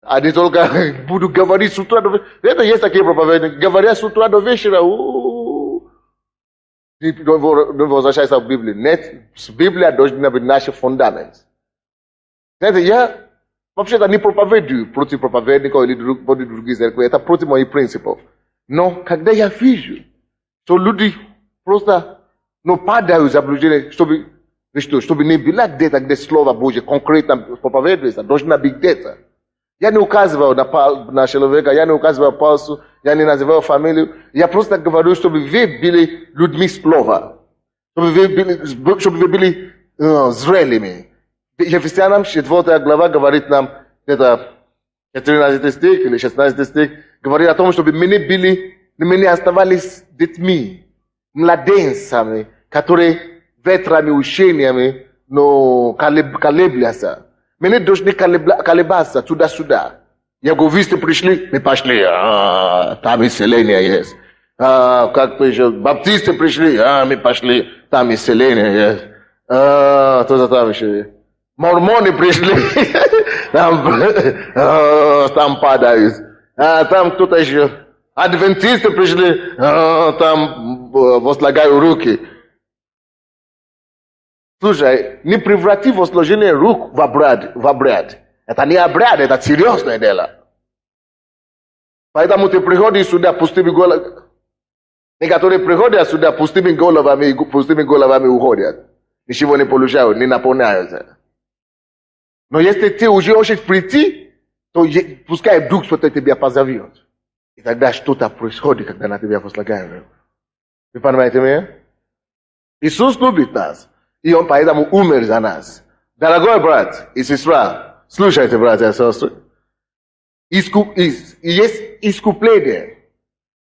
Они только будут говорить с утра до вечера. Это есть такие проповедники, говорят с утра до вечера. Не возвращайся в Библию. Нет, Библия должна быть наш фундамент. Знаете, я вообще-то не проповедую против проповедников или других церквей. Это против моих принципов. Но когда я вижу, что люди просто падают в заблуждение, чтобы не было где-то, где Слово Божье конкретно проповедуется, должна быть где-то. Я не указывал на человека, я не указывал пасту, я не называл фамилию. Я просто говорю, чтобы вы были людьми слова. Чтобы вы были зрелыми. Ефесянам 4 глава говорит нам, это 14 стих или 16 стих, говорит о том, чтобы мы не оставались детьми, младенцами, которые ветрами, учениями, колеблятся. Мы не должны колебаться туда-сюда. Я говорю, вы пришли, мы пошли, там исцеление есть. Как еще, баптисты пришли, мы пошли, там исцеление есть. Кто-то там еще. Мормоны пришли, там падают. Там кто-то еще. Адвентисты пришли, там возлагают руки. Слушай, не преврати возложение рук в обряд. Это не обряд, это серьезное дело. Поэтому ты приходишь сюда пустыми головами. Некоторые приходят сюда пустыми головами уходят. Ничего не получают, не наполняются. Но если ты уже хочешь прийти, то пускай Дух Святой тебя позовет. И тогда что-то происходит, когда на тебя возлагают. Вы понимаете меня? Иисус любит нас. И Он поэтому умер за нас. Дорогой брат и сестра, слушайте, братья и сестры. Есть искупление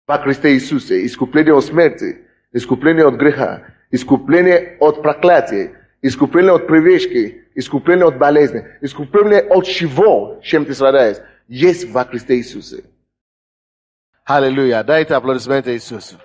во Христе Иисусе. Искупление от смерти, искупление от греха, искупление от проклятия, искупление от привычки, искупление от болезни, искупление от чего, чем ты страдаешь, есть во Христе Иисусе. Аллилуйя. Дайте аплодисменты Иисусу.